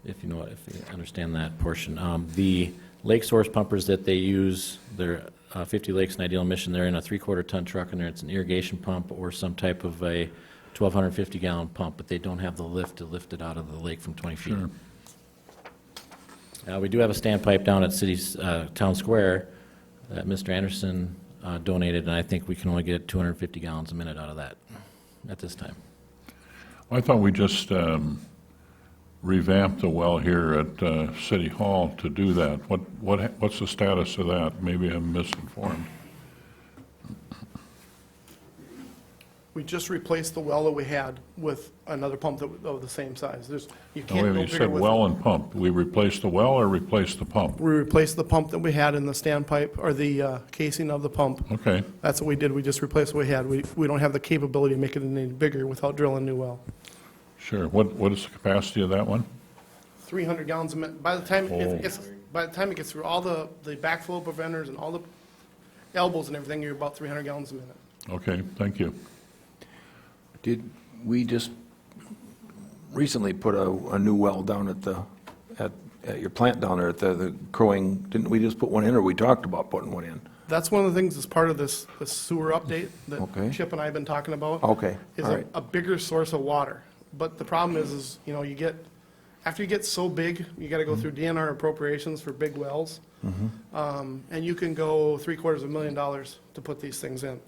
if you understand that portion. The lake source pumpers that they use, they're 50 Lakes and Ideal Mission, they're in a 3/4 ton truck, and it's an irrigation pump or some type of a 1,250 gallon pump, but they don't have the lift to lift it out of the lake from 20 feet. Sure. We do have a standpipe down at Town Square that Mr. Anderson donated, and I think we can only get 250 gallons a minute out of that at this time. I thought we just revamped the well here at City Hall to do that. What's the status of that? Maybe I'm misinformed. We just replaced the well that we had with another pump of the same size. You No, can't wait, go you bigger said with. well and pump. We replaced the well or replaced the pump? We replaced the pump that we had in the standpipe, or the casing of the pump. Okay, That's what we did. We just replaced what we had. We don't have the capability of making it any bigger without drilling a new well. sure. What is the capacity of that one? 300 gallons a minute. By the time Oh. by the time it gets through all the backflow preventers and all the elbows and everything, you're about 300 gallons a minute. Okay, thank you. did we just recently put a new well down at your plant down there at the Crowing, didn't we just put one in, or we talked about putting one in? That's one of the things that's part of this sewer update that Okay. Chip and I have been talking about. Okay, Is all right. a bigger source of water. But the problem is, after you get so big, you gotta go through DNR appropriations for big wells. And you can go $750,000 to put these things in.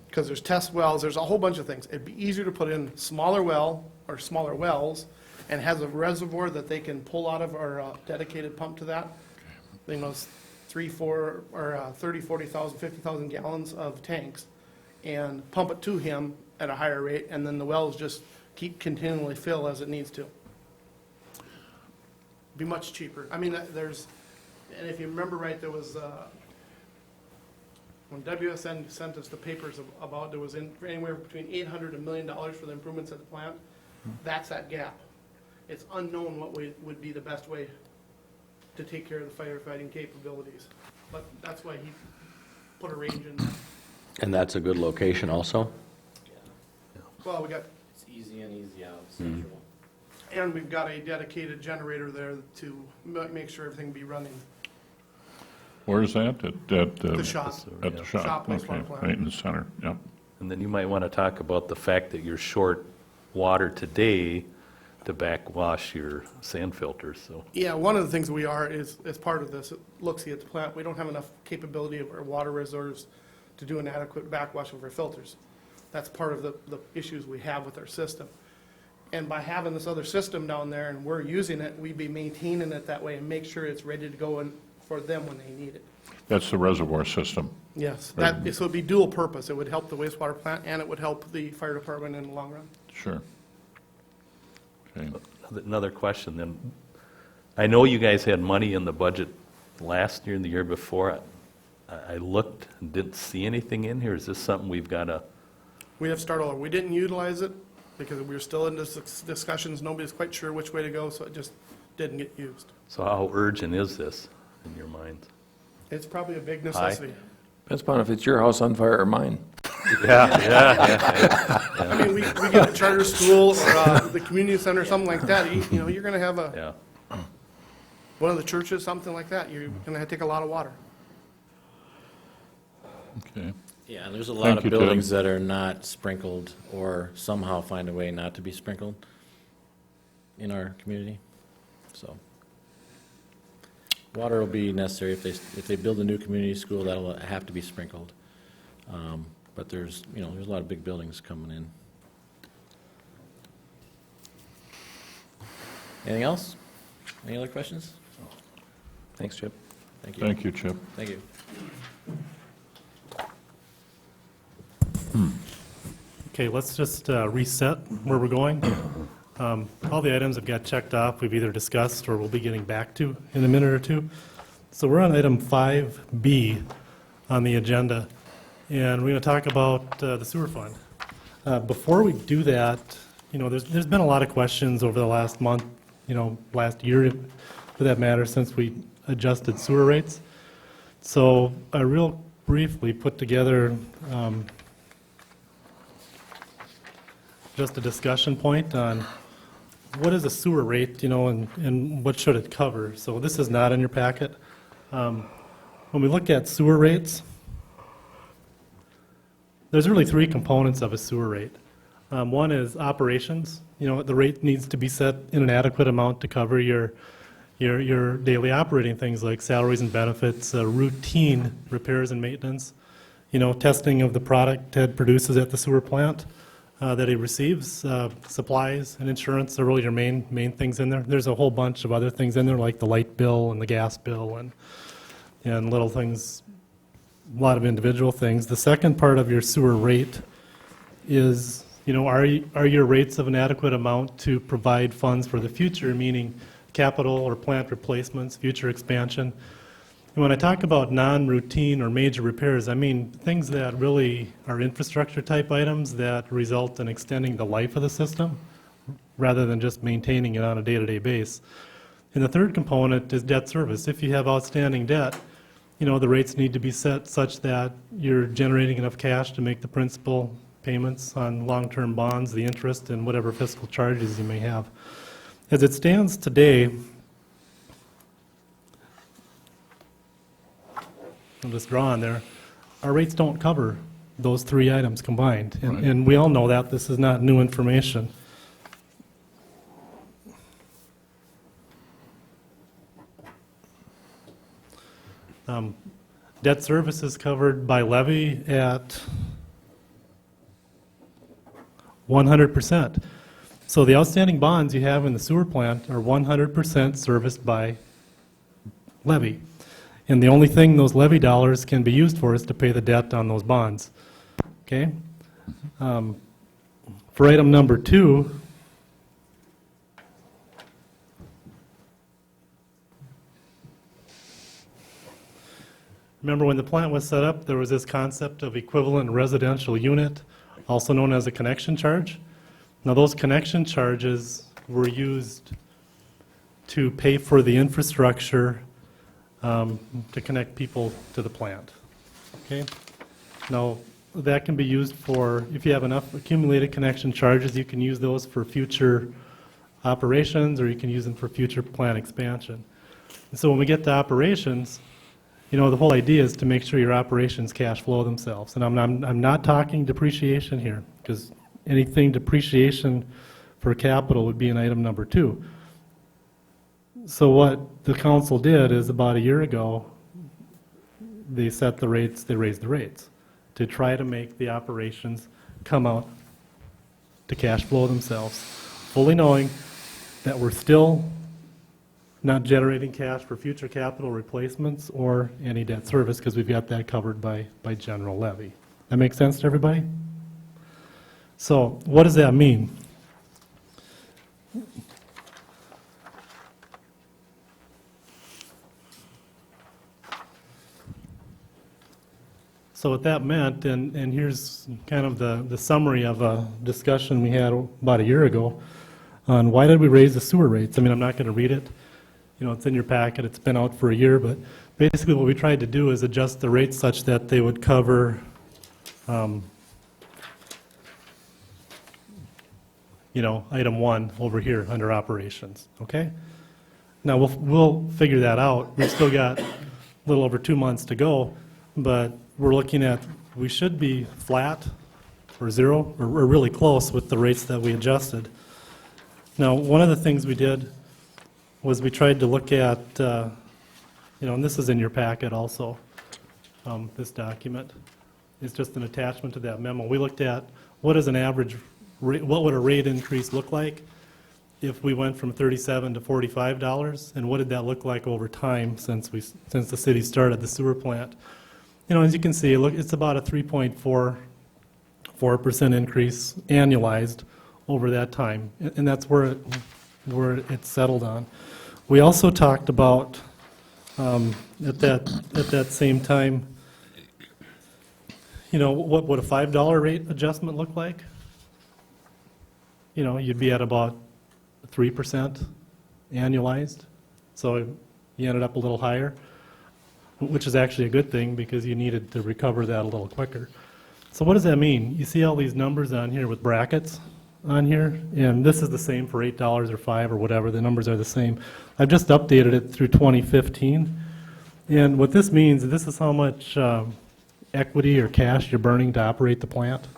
Because there's test wells, there's a whole bunch of things. It'd be easier to put in smaller wells, and has a reservoir that they can pull out of our dedicated pump to that. It's 30, 40,000, 50,000 gallons of tanks, and pump it to him at a higher rate, and then the wells just keep continually fill as it needs to. Be much cheaper. I mean, and if you remember right, there was, when WSN sent us the papers about, there was anywhere between $800 and $1 million for the improvements at the plant. That's that gap. It's unknown what would be the best way to take care of the firefighting capabilities. But that's why he put a range in there. And that's a good location also? Well, we got, It's easy in, easy out, central. and we've got a dedicated generator there to make sure everything be running. Where is that? The shop. At the shop, Shop, wastewater okay, plant. right in the center, yep. And then you might want to talk about the fact that you're short water today to backwash your sand filters, so. Yeah, one of the things we are is, as part of this, looks at the plant, we don't have enough capability of our water reserves to do an adequate backwash of our filters. That's part of the issues we have with our system. And by having this other system down there and we're using it, we'd be maintaining it that way and make sure it's ready to go in for them when they need it. That's the reservoir system. Yes, so it'd be dual purpose. It would help the wastewater plant and it would help the fire department in the long run. Sure. Okay. Another question then. I know you guys had money in the budget last year and the year before. I looked and didn't see anything in here. Is this something we've got to? We have to start over. We didn't utilize it because we were still in discussions. Nobody's quite sure which way to go, so it just didn't get used. So how urgent is this in your minds? It's probably a big necessity. Depends upon if it's your house on fire or mine. I mean, we get a charter school or the community center, something like that, you know, you're gonna have Yeah. one of the churches, something like that, you're gonna take a lot of water. Okay. Yeah, and there's a lot Thank of you, Tim. buildings that are not sprinkled or somehow find a way not to be sprinkled in our community, so. Water will be necessary if they build a new community school, that'll have to be sprinkled. But there's a lot of big buildings coming in. Anything else? Any other questions? Thanks, Chip. Thank you. Thank you, Chip. Thank you. Okay, let's just reset where we're going. All the items have got checked off, we've either discussed or we'll be getting back to in a minute or two. So we're on item 5B on the agenda, and we're going to talk about the sewer fund. Before we do that, there's been a lot of questions over the last month, last year for that matter, since we adjusted sewer rates. So I real briefly put together just a discussion point on what is a sewer rate, and what should it cover. So this is not in your packet. When we look at sewer rates, there's really three components of a sewer rate. One is operations. The rate needs to be set in an adequate amount to cover your daily operating things like salaries and benefits, routine repairs and maintenance, testing of the product Ted produces at the sewer plant that he receives, supplies and insurance are really your main things in there. There's a whole bunch of other things in there like the light bill and the gas bill and little things, a lot of individual things. The second part of your sewer rate is, are your rates of an adequate amount to provide funds for the future, meaning capital or plant replacements, future expansion. And when I talk about non-routine or major repairs, I mean things that really are infrastructure type items that result in extending the life of the system rather than just maintaining it on a day-to-day basis. And the third component is debt service. If you have outstanding debt, the rates need to be set such that you're generating enough cash to make the principal payments on long-term bonds, the interest, and whatever fiscal charges you may have. As it stands today, I'll just draw on there, our rates don't cover those three items combined. And we all know that. This is not new information. Debt service is covered by levy at 100%. So the outstanding bonds you have in the sewer plant are 100% serviced by levy. And the only thing those levy dollars can be used for is to pay the debt on those bonds. Okay? For item number 2, remember when the plant was set up, there was this concept of equivalent residential unit, also known as a connection charge. Now those connection charges were used to pay for the infrastructure to connect people to the plant. Okay? Now, that can be used for, if you have enough accumulated connection charges, you can use those for future operations, or you can use them for future plant expansion. And so when we get to operations, the whole idea is to make sure your operations cash flow themselves. And I'm not talking depreciation here, because anything depreciation for capital would be in item number 2. So what the council did is about a year ago, they set the rates, they raised the rates to try to make the operations come out to cash flow themselves, fully knowing that we're still not generating cash for future capital replacements or any debt service because we've got that covered by general levy. That make sense to everybody? So what does that mean? So what that meant, and here's kind of the summary of a discussion we had about a year ago on why did we raise the sewer rates. I mean, I'm not going to read it. It's in your packet. It's been out for a year. But basically what we tried to do is adjust the rates such that they would cover item 1 over here under operations, okay? Now, we'll figure that out. We've still got a little over 2 months to go, but we're looking at, we should be flat or zero, or really close with the rates that we adjusted. Now, one of the things we did was we tried to look at, and this is in your packet also, this document. It's just an attachment to that memo. We looked at what is an average rate, what would a rate increase look like if we went from $37 to $45, and what did that look like over time since the city started the sewer plant? As you can see, look, it's about a 3.4% increase annualized over that time, and that's where it's settled on. We also talked about at that same time, what would a $5 rate adjustment look like? You'd be at about 3% annualized, so you ended up a little higher, which is actually a good thing because you needed to recover that a little quicker. So what does that mean? You see all these numbers on here with brackets on here, and this is the same for $8 or $5 or whatever, the numbers are the same. I've just updated it through 2015, and what this means is this is how much equity or cash you're burning to operate the plant.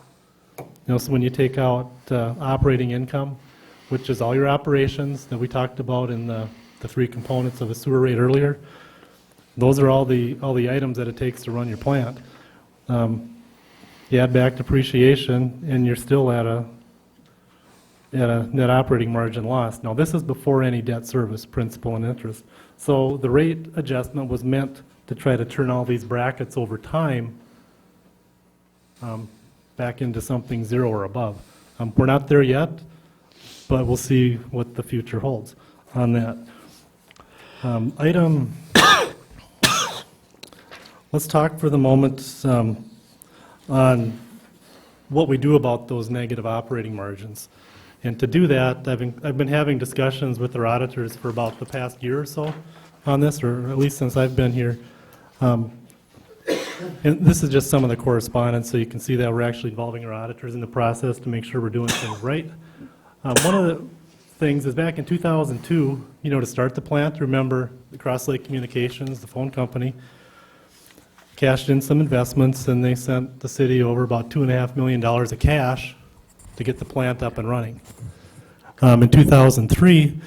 So when you take out operating income, which is all your operations that we talked about in the 3 components of a sewer rate earlier, those are all the items that it takes to run your plant. You add back depreciation, and you're still at a net operating margin loss. Now, this is before any debt service, principal, and interest. So the rate adjustment was meant to try to turn all these brackets over time back into something 0 or above. We're not there yet, but we'll see what the future holds on that. Let's talk for the moment on what we do about those negative operating margins. And to do that, I've been having discussions with our auditors for about the past year or so on this, or at least since I've been here. And this is just some of the correspondence, so you can see that we're actually involving our auditors in the process to make sure we're doing things right. One of the things is back in 2002, to start the plant, remember the Cross Lake Communications, the phone company, cashed in some investments, and they sent the city over about $2.5 million of cash to get the plant up and running. In 2003,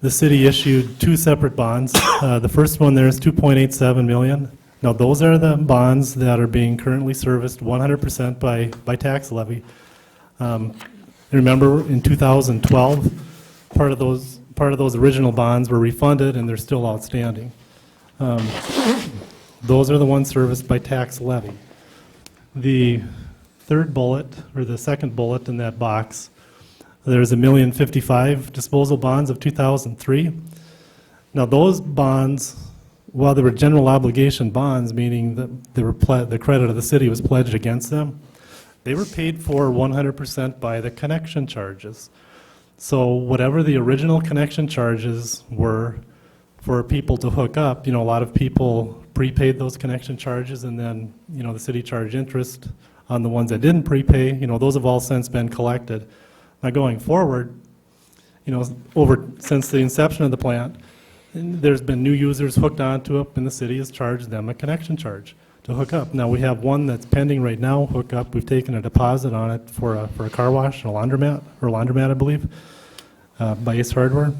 the city issued 2 separate bonds. The first one there is $2.87 million. Now, those are the bonds that are being currently serviced 100% by tax levy. Remember, in 2012, part of those original bonds were refunded, and they're still outstanding. Those are the ones serviced by tax levy. The third bullet, or the second bullet in that box, there's $1,055,000 disposal bonds of 2003. Now, those bonds, while they were general obligation bonds, meaning that the credit of the city was pledged against them, they were paid for 100% by the connection charges. So whatever the original connection charges were for people to hook up, a lot of people prepaid those connection charges, and then, the city charged interest on the ones that didn't prepay. Those have all since been collected. Now, going forward, since the inception of the plant, there's been new users hooked onto it, and the city has charged them a connection charge to hook up. Now, we have one that's pending right now, hook up. We've taken a deposit on it for a car wash and a laundromat, I believe, by Ace Hardware.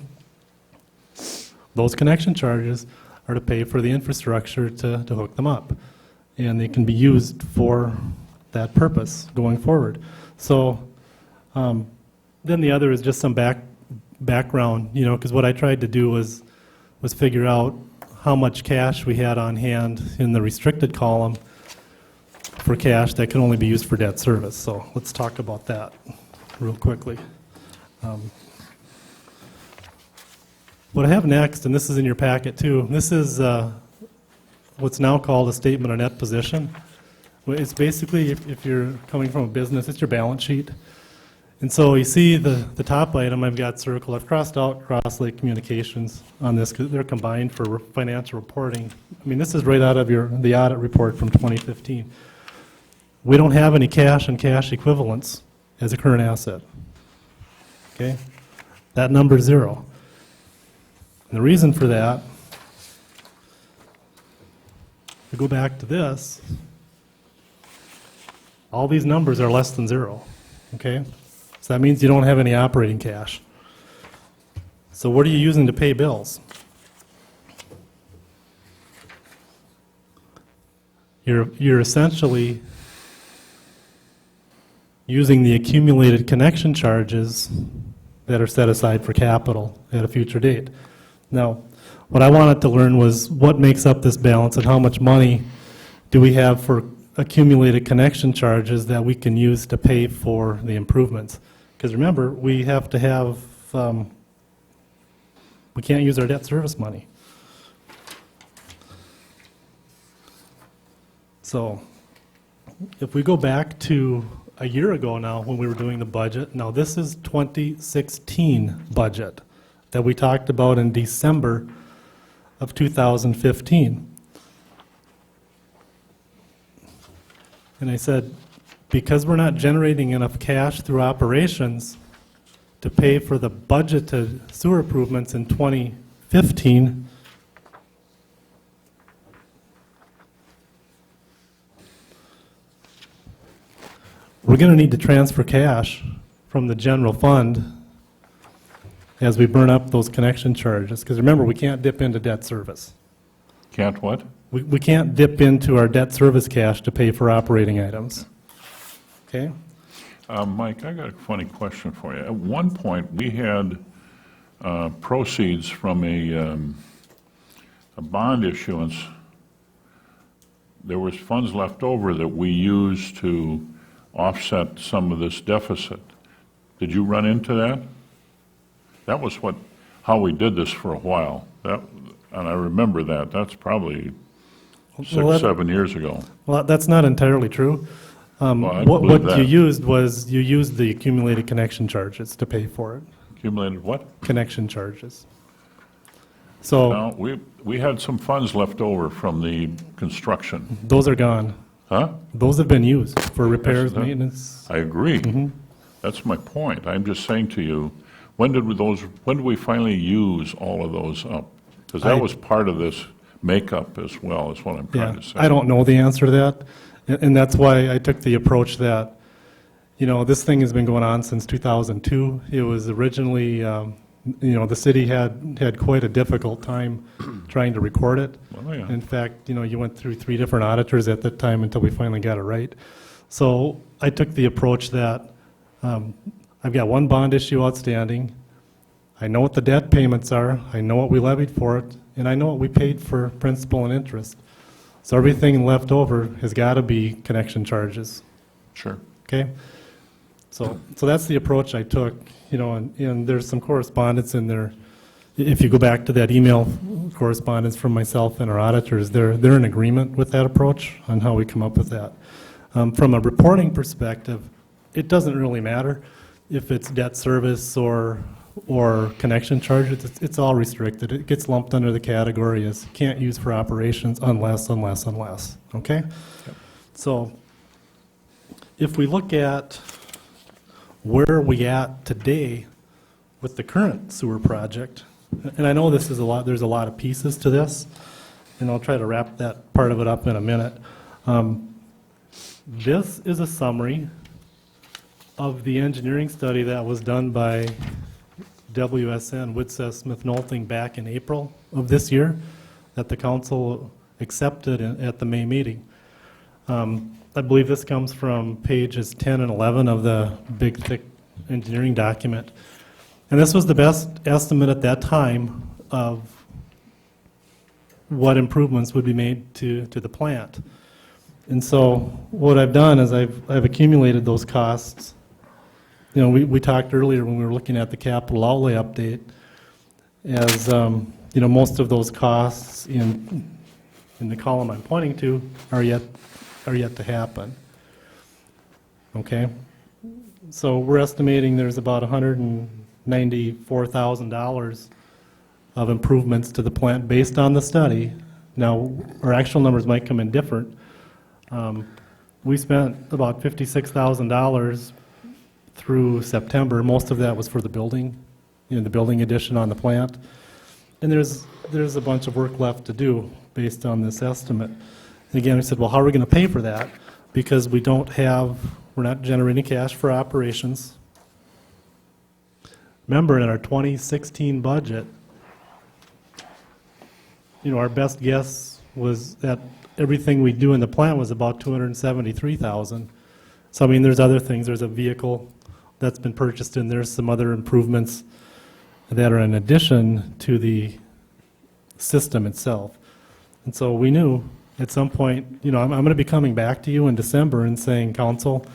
Those connection charges are to pay for the infrastructure to hook them up, and they can be used for that purpose going forward. So then the other is just some background, because what I tried to do was figure out how much cash we had on hand in the restricted column for cash that can only be used for debt service. So let's talk about that real quickly. What I have next, and this is in your packet too, this is what's now called a statement of net position. It's basically, if you're coming from a business, it's your balance sheet. And so you see the top item I've got circled. I've crossed out Cross Lake Communications on this because they're combined for financial reporting. I mean, this is right out of the audit report from 2015. We don't have any cash and cash equivalents as a current asset. okay? That number's 0. And the reason for that, we go back to this, all these numbers are less than 0, okay? So that means you don't have any operating cash. So what are you using to pay bills? You're essentially using the accumulated connection charges that are set aside for capital at a future date. Now, what I wanted to learn was what makes up this balance and how much money do we have for accumulated connection charges that we can use to pay for the improvements? Because remember, we have to have, we can't use our debt service money. So, if we go back to a year ago now when we were doing the budget, now this is 2016 budget that we talked about in December of 2015. And I said, because we're not generating enough cash through operations to pay for the budgeted sewer improvements in 2015, we're going to need to transfer cash from the general fund as we burn up those connection charges. Because remember, we can't dip into debt service. Can't what? We can't dip into our debt service cash to pay for operating items. Okay? Mike, I got a funny question for you. At one point, we had proceeds from a bond issuance. There was funds left over that we used to offset some of this deficit. Did you run into that? That was how we did this for a while. And I remember that. That's probably 7 years ago. Well, that's not entirely true. I believe What that. you used was, you used the accumulated connection charges to pay for it. Accumulated what? Connection charges. So, No, we had some funds left over from the construction. those are gone. Huh? Those have been used for repairs, that- maintenance. I agree. That's my point. I'm just saying to you, when did we finally use all of those up? Because that I- was part of this makeup as well, is what I'm Yeah, trying to say. I don't know the answer to that, and that's why I took the approach that, this thing has been going on since 2002. It was originally, the city had quite a difficult time trying to record it. Well, yeah. In fact, you went through 3 different auditors at that time until we finally got it right. So I took the approach that I've got one bond issue outstanding. I know what the debt payments are. I know what we levied for it, and I know what we paid for principal and interest. So everything left over has got to be connection charges. Sure. Okay? So that's the approach I took, and there's some correspondence in there. If you go back to that email correspondence from myself and our auditors, they're in agreement with that approach on how we come up with that. From a reporting perspective, it doesn't really matter if it's debt service or connection charges. It's all restricted. It gets lumped under the category as can't use for operations unless, okay? So if we look at where we at today with the current sewer project, and I know this is there's a lot of pieces to this, and I'll try to wrap that part of it up in a minute. This is a summary of the engineering study that was done by WSN, Woodseth Smith Nolting, back in April of this year, that the council accepted at the May meeting. I believe this comes from pages 10 and 11 of the big, thick engineering document. And this was the best estimate at that time of what improvements would be made to the plant. And so what I've done is I've accumulated those costs. We talked earlier when we were looking at the capital outlay update, as most of those costs in the column I'm pointing to are yet to happen. Okay? So we're estimating there's about $194,000 of improvements to the plant based on the study. Now, our actual numbers might come in different. We spent about $56,000 through September. Most of that was for the building, the building addition on the plant. And there's a bunch of work left to do based on this estimate. And again, we said, well, how are we going to pay for that? Because we're not generating cash for operations. Remember, in our 2016 budget, our best guess was that everything we do in the plant was about $273,000. So, there's other things. There's a vehicle that's been purchased, and there's some other improvements that are in addition to the system itself. And so we knew at some point, I'm going to be coming back to you in December and saying, Council,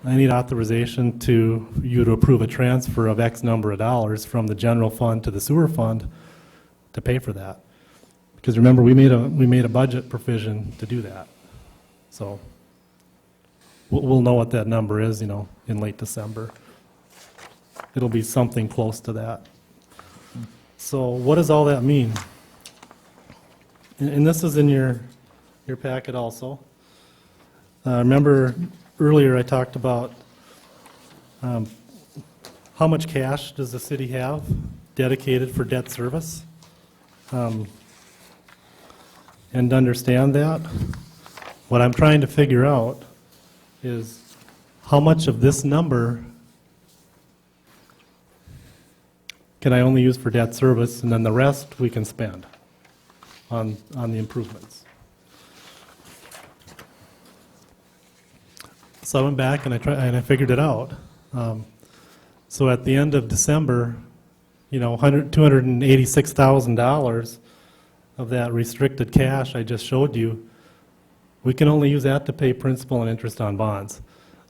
I need authorization to you to approve a transfer of X number of dollars from the general fund to the sewer fund to pay for that. Because remember, we made a budget provision to do that. So we'll know what that number is, in late December. It'll be something close to that. So what does all that mean? And this is in your packet also. Remember earlier I talked about how much cash does the city have dedicated for debt service? And to understand that, what I'm trying to figure out is how much of this number can I only use for debt service, and then the rest we can spend on the improvements. So I went back and I figured it out. So at the end of December, $286,000 of that restricted cash I just showed you, we can only use that to pay principal and interest on bonds.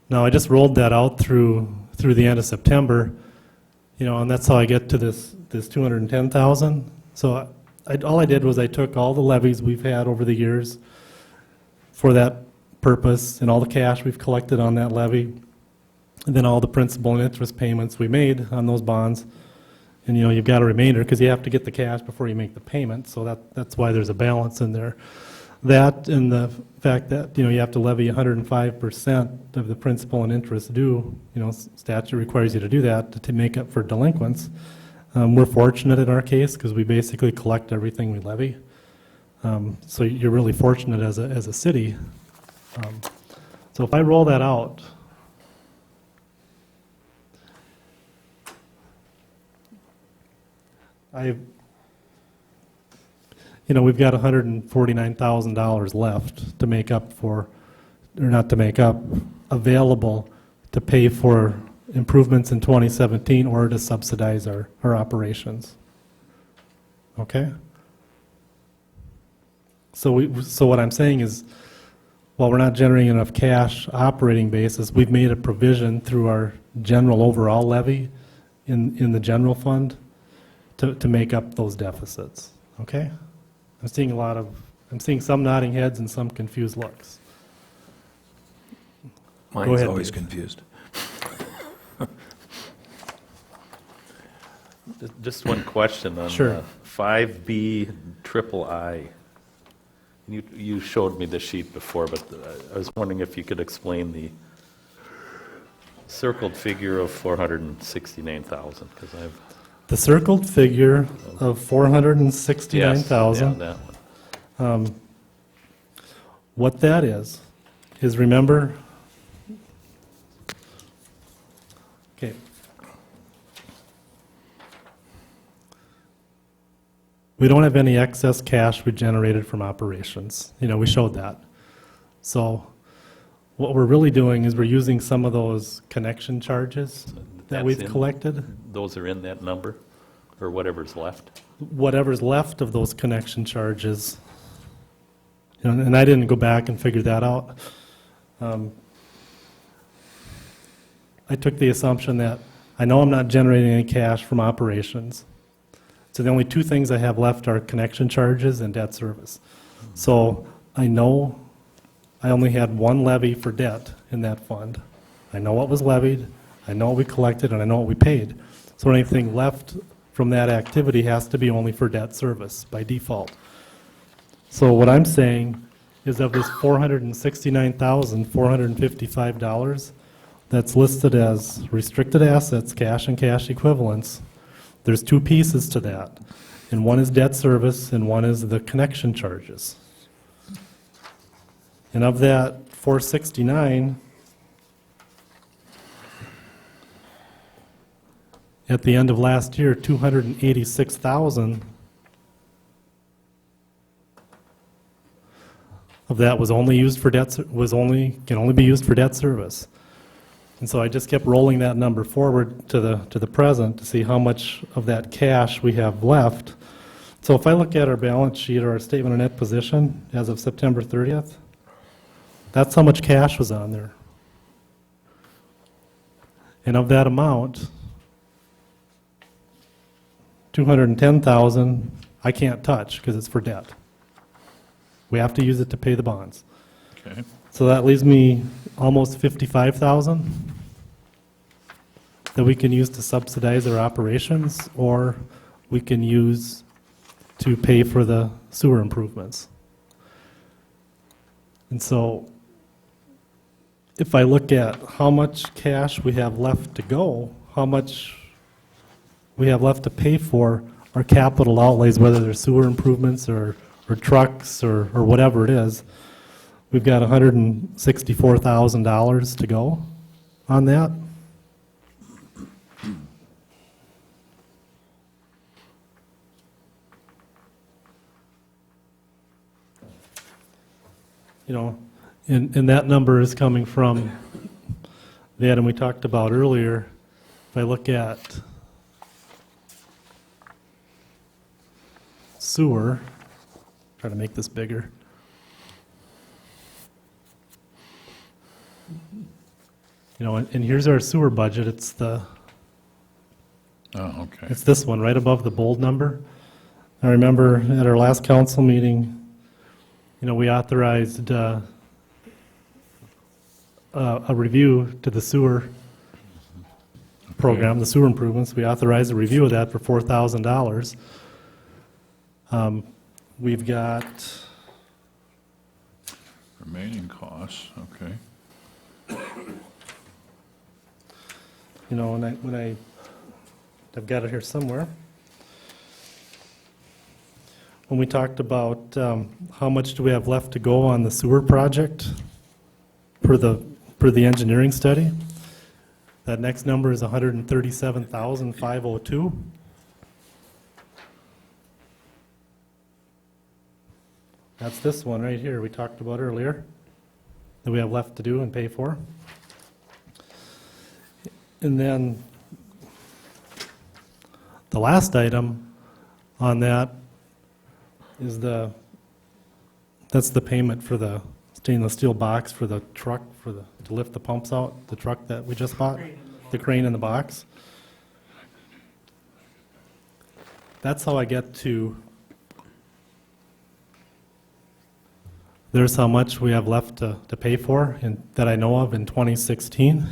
Now, I just rolled that out through the end of September, and that's how I get to this $210,000. So all I did was I took all the levies we've had over the years for that purpose and all the cash we've collected on that levy, and then all the principal and interest payments we made on those bonds. And you've got a remainder because you have to get the cash before you make the payment, so that's why there's a balance in there. That and the fact that you have to levy 105% of the principal and interest due. Statute requires you to do that to make up for delinquents. We're fortunate in our case because we basically collect everything we levy. So you're really fortunate as a city. So if I roll that out, we've got $149,000 left to make up for, or not to make up, available to pay for improvements in 2017 or to subsidize our operations. Okay? So what I'm saying is, while we're not generating enough cash operating basis, we've made a provision through our general overall levy in the general fund to make up those deficits. Okay? I'm seeing some nodding heads and some confused looks. Mine's ahead, always Dave. confused. Just one question on Sure. 5B triple I. You showed me the sheet before, but I was wondering if you could explain the circled figure of 469,000, because I've... The circled figure of $469,000. Yes, yeah, that one. What that is remember, okay, we don't have any excess cash we generated from operations. We showed that. So what we're really doing is we're using some of those connection charges that That's we've in- collected. Those are in that number, or whatever's left? Whatever's left of those connection charges, and I didn't go back and figure that out. I took the assumption that I know I'm not generating any cash from operations, so the only two things I have left are connection charges and debt service. So I know I only had one levy for debt in that fund. I know what was levied, I know what we collected, and I know what we paid. So anything left from that activity has to be only for debt service by default. So what I'm saying is of this $469,455, that's listed as restricted assets, cash and cash equivalents, there's two pieces to that. And one is debt service and one is the connection charges. And of that 469, at the end of last year, 286,000 of that was only used for debt, can only be used for debt service. And so I just kept rolling that number forward to the present to see how much of that cash we have left. So if I look at our balance sheet or our statement of net position as of September 30th, that's how much cash was on there. And of that amount, 210,000 I can't touch because it's for debt. We have to use it to pay the bonds. Okay. So that leaves me almost 55,000 that we can use to subsidize our operations, or we can use to pay for the sewer improvements. And so if I look at how much cash we have left to go, how much we have left to pay for our capital outlays, whether they're sewer improvements or trucks or whatever it is, we've got $164,000 to go on that. You know, and that number is coming from the item we talked about earlier. If I look at sewer, try to make this bigger. You know, and here's our sewer budget. It's Oh, okay. it's this one right above the bold number. I remember at our last council meeting, you know, we authorized a review to the sewer program, the sewer improvements. We authorized a review of that for $4,000. We've got, Remaining costs, okay. you know, I've got it here somewhere. When we talked about how much do we have left to go on the sewer project per the engineering study, that next number is 137,502. That's this one right here we talked about earlier that we have left to do and pay for. And then the last item on that is that's the payment for the stainless steel box for the truck to lift the pumps out, the truck that we just bought, the crane in the box. That's how I get to, there's how much we have left to pay for that I know of in 2016.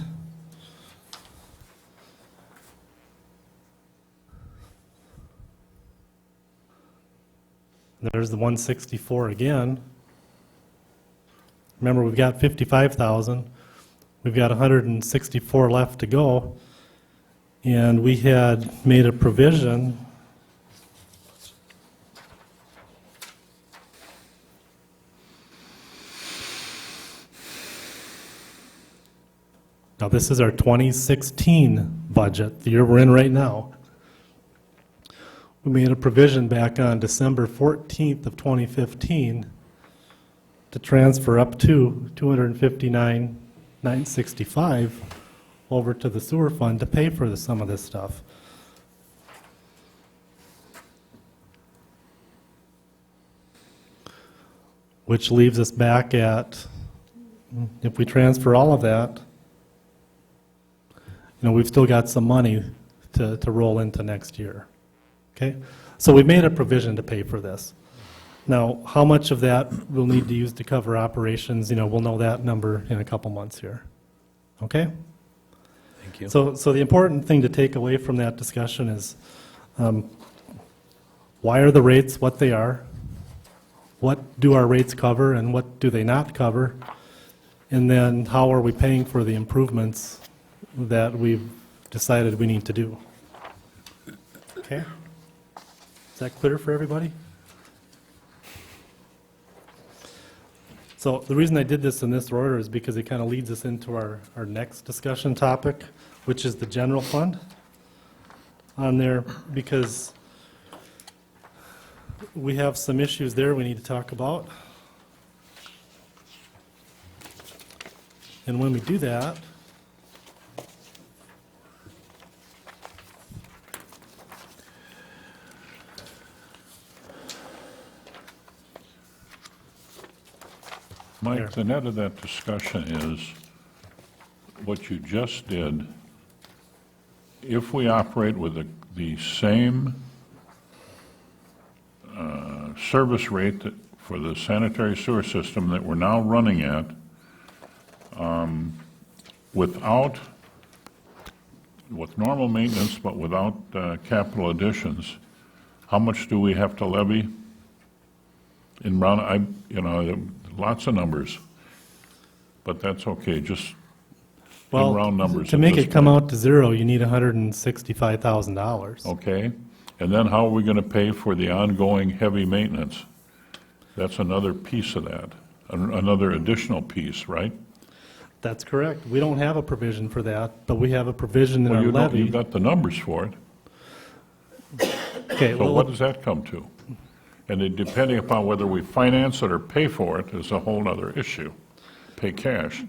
There's the 164 again. Remember, we've got 55,000. We've got 164 left to go. And we had made a provision Now, this is our 2016 budget, the year we're in right now. We made a provision back on December 14th of 2015 to transfer up to $259,965 over to the sewer fund to pay for some of this stuff. Which leaves us back at, if we transfer all of that, you know, we've still got some money to roll into next year. Okay? So we made a provision to pay for this. Now, how much of that we'll need to use to cover operations, you know, we'll know that number in a couple months here. Okay? Thank you. So the important thing to take away from that discussion is why are the rates what they are? What do our rates cover and what do they not cover? And then how are we paying for the improvements that we've decided we need to do. Okay? Is that clear for everybody? So the reason I did this in this order is because it kind of leads us into our next discussion topic, which is the general fund on there, because we have some issues there we need to talk about. And when we do that, Mike, the net of that discussion is what you just did. If we operate with the same service rate for the sanitary sewer system that we're now running at, with normal maintenance but without capital additions, how much do we have to levy? In round, lots of numbers, but that's okay, just in round numbers. to at make this it come point. out to zero, you need $165,000. Okay, and then how are we gonna pay for the ongoing heavy maintenance? That's another piece of that, another additional piece, right? That's correct. We don't have a provision for that, but we have a provision in Well, our you don't, levy. you've got the numbers for it, Okay, so well, what does that come to? And then depending upon whether we finance it or pay for it is a whole other issue, pay cash.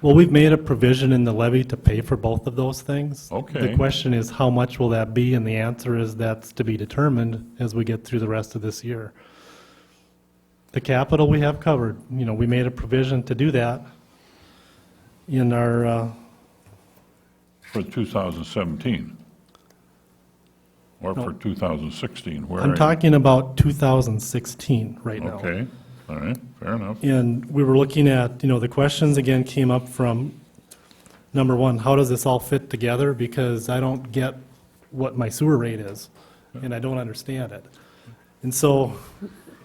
well, we've made a provision in the levy to pay for both of those things. Okay. The question is, how much will that be? And the answer is that's to be determined as we get through the rest of this year. The capital we have covered, we made a provision to do that in our, For 2017, or for 2016, where? I'm talking about 2016 right now. Okay, all right, fair enough. And we were looking at, the questions again came up from, number one, how does this all fit together? Because I don't get what my sewer rate is, and I don't understand it. And so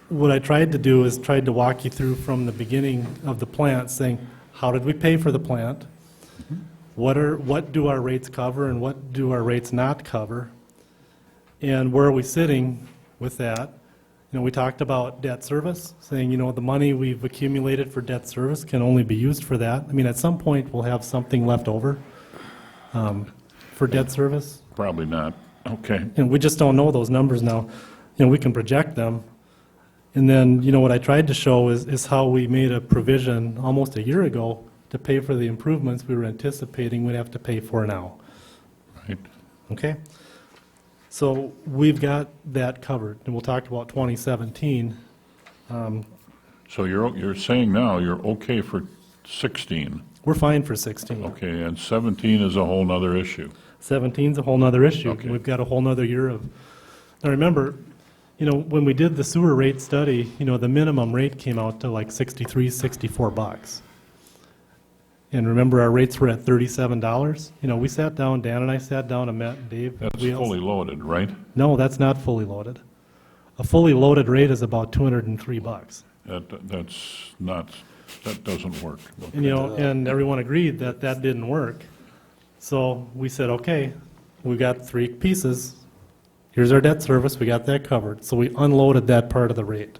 what I tried to do is tried to walk you through from the beginning of the plant, saying, how did we pay for the plant? What do our rates cover and what do our rates not cover? And where are we sitting with that? We talked about debt service, saying, the money we've accumulated for debt service can only be used for that. I mean, at some point, we'll have something left over for debt service. Probably not, okay. And we just don't know those numbers now. We can project them. And then, what I tried to show is how we made a provision almost a year ago to pay for the improvements we were anticipating we'd have to pay for now. Right. Okay? So we've got that covered, and we'll talk about 2017. So you're saying now you're okay for 16, We're fine for 16. okay, and 17 is a whole nother issue. 17's a whole nother issue. Okay. We've got a whole nother year of, now remember, when we did the sewer rate study, the minimum rate came out to like $64. And remember, our rates were at $37. We sat down, Dan and I sat down, and Matt and Dave. That's we also- fully loaded, right? No, that's not fully loaded. A fully loaded rate is about $203. That's not, that doesn't work. And, and everyone agreed that that didn't work. So we said, okay, we got three pieces. Here's our debt service, we got that covered. So we unloaded that part of the rate.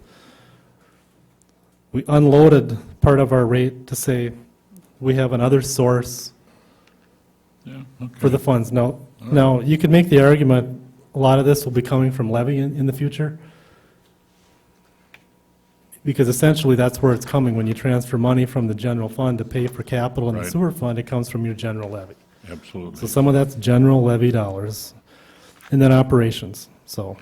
We unloaded part of our rate to say, we have another source Yeah, okay. for the funds. Now, you could make the argument, a lot of this will be coming from levy in the future. Because essentially, that's where it's coming. When you transfer money from the general fund to pay for capital in the Right. sewer fund, it comes from your general levy. So Absolutely. some of that's general levy dollars, and then operations. So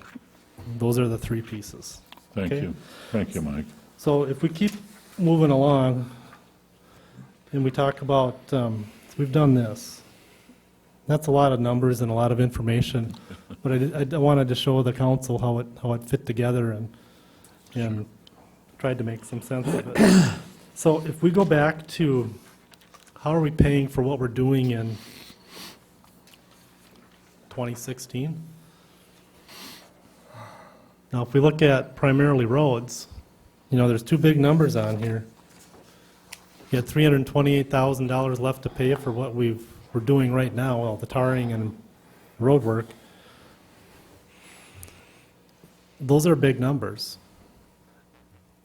those are the three pieces. Thank okay. you. Thank you, Mike. So if we keep moving along, and we talk about, we've done this. That's a lot of numbers and a lot of information, but I wanted to show the council how it fit together and tried to make some sense of it. So if we go back to, how are we paying for what we're doing in 2016? Now, if we look at primarily roads, there's two big numbers on here. You had $328,000 left to pay for what we've we're doing right now, well, the tarring and road work, those are big numbers.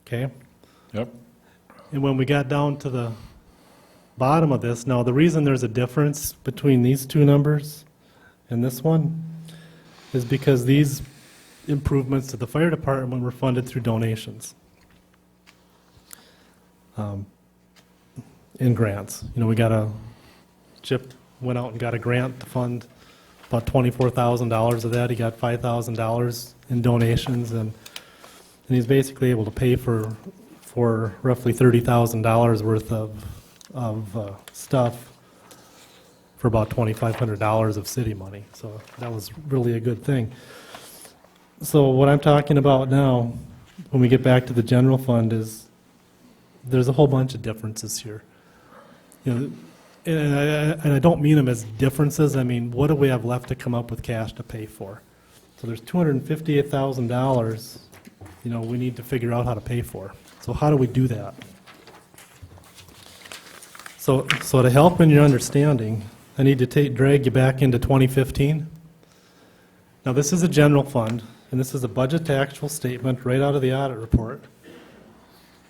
Okay? Yep. And when we got down to the bottom of this, now the reason there's a difference between these two numbers and this one is because these improvements to the fire department were funded through donations. In grants. You know, we got Chip went out and got a grant to fund about $24,000 of that. He got $5,000 in donations, and he's basically able to pay for roughly $30,000 worth of stuff for about $2,500 of city money. So that was really a good thing. So what I'm talking about now, when we get back to the general fund, is there's a whole bunch of differences here. You know, and I don't mean them as differences. I mean, what do we have left to come up with cash to pay for? So there's $258,000, you know, we need to figure out how to pay for. So how do we do that? So to help in your understanding, I need to drag you back into 2015. Now, this is a general fund, and this is a budget to actual statement right out of the audit report.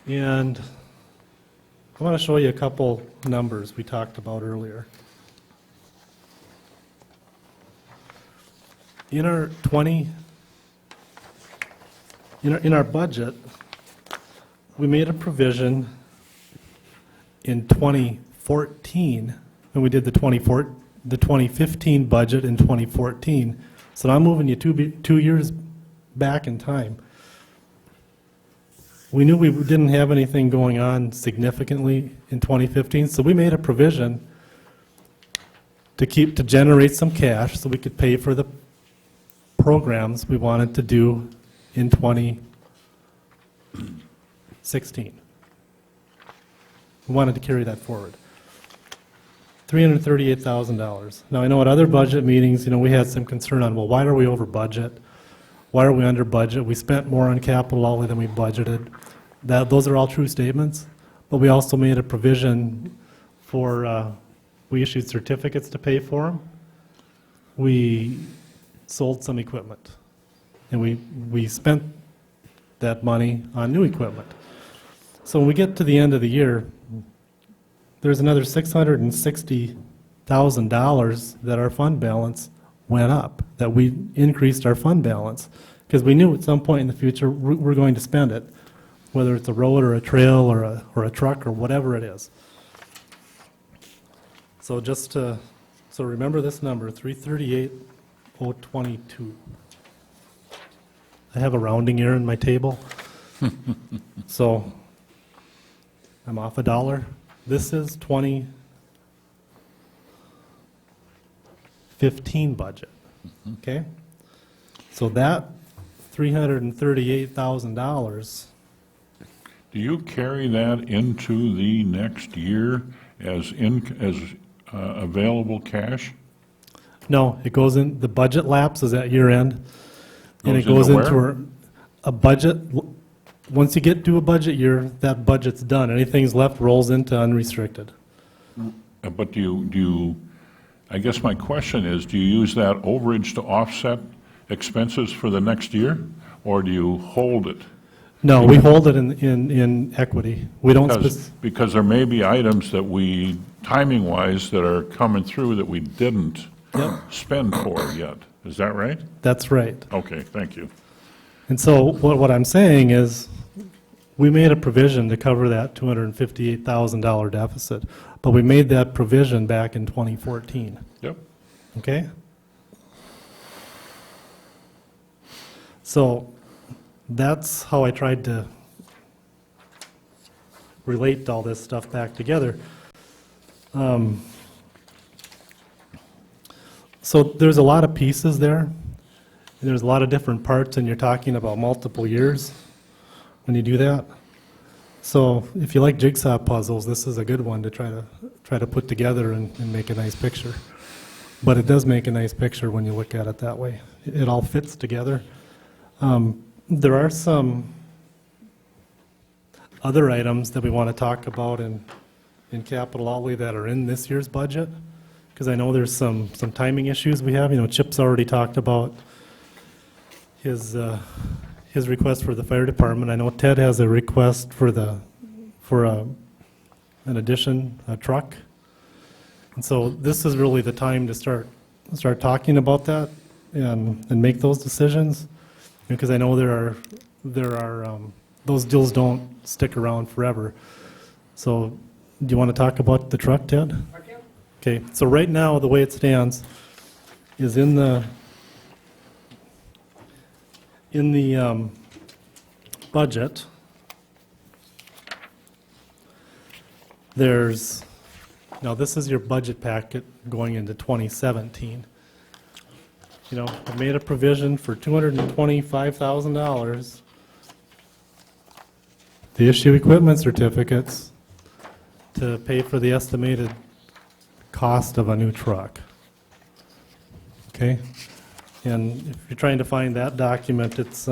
And I want to show you a couple numbers we talked about earlier. In our budget, we made a provision in 2014 when we did the 2015 budget in 2014. So now I'm moving you 2 years back in time. We knew we didn't have anything going on significantly in 2015, so we made a provision to generate some cash so we could pay for the programs we wanted to do in 2016. We wanted to carry that forward. $338,000. Now, I know at other budget meetings, you know, we had some concern on, well, why are we over budget? Why are we under budget? We spent more on capital outlay than we budgeted. Those are all true statements, but we also made a provision for, we issued certificates to pay for them. We sold some equipment, and we spent that money on new equipment. So when we get to the end of the year, there's another $660,000 that our fund balance went up, that we increased our fund balance, because we knew at some point in the future we're going to spend it, whether it's a road or a trail or a truck or whatever it is. So so remember this number, 338,022. I have a rounding error in my table. So I'm off $1. This is 2015 budget, okay? So that $338,000, Do you carry that into the next year as available cash? no, it goes in, the budget lapses at year end. And it Goes goes into into where? a budget, once you get to a budget year, that budget's done. Anything's left rolls into unrestricted. But do you, I guess my question is, do you use that overage to offset expenses for the next year? Or do you hold it? No, we hold it in equity. We don't, Because there may be items that we, timing-wise, that are coming through that we didn't spend for yet. Is that right? that's right. Okay, thank you. And so what I'm saying is, we made a provision to cover that $258,000 deficit, but we made that provision back in 2014, Yep. okay? So that's how I tried to relate all this stuff back together. So there's a lot of pieces there, and there's a lot of different parts, and you're talking about multiple years when you do that. So if you like jigsaw puzzles, this is a good one to try to put together and make a nice picture. But it does make a nice picture when you look at it that way. It all fits together. There are some other items that we want to talk about in capital outlay that are in this year's budget, because I know there's some timing issues we have. You know, Chip's already talked about his request for the fire department. I know Ted has a request for an addition, a truck. And so this is really the time to start talking about that and make those decisions. Because I know there are those deals don't stick around forever. So do you want to talk about the truck, Ted? I can. Okay, so right now, the way it stands is in the budget, now this is your budget packet going into 2017. You know, I made a provision for $225,000 to issue equipment certificates to pay for the estimated cost of a new truck. Okay? And if you're trying to find that document, it's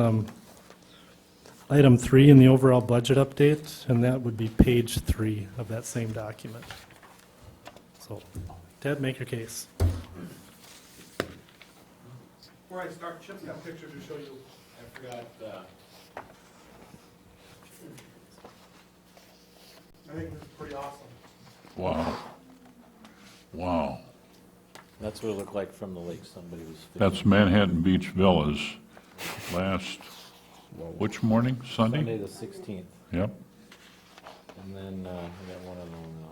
item 3 in the overall budget update, and that would be page 3 of that same document. So, Ted, make your case. Before I start, Chip's got pictures to show you. I forgot, I think this is pretty awesome. Wow. Wow. that's what it looked like from the lake somebody was filming. That's Manhattan Beach Villas last, which morning? Sunday Sunday? the 16th. Yep. And then, I got one other one now.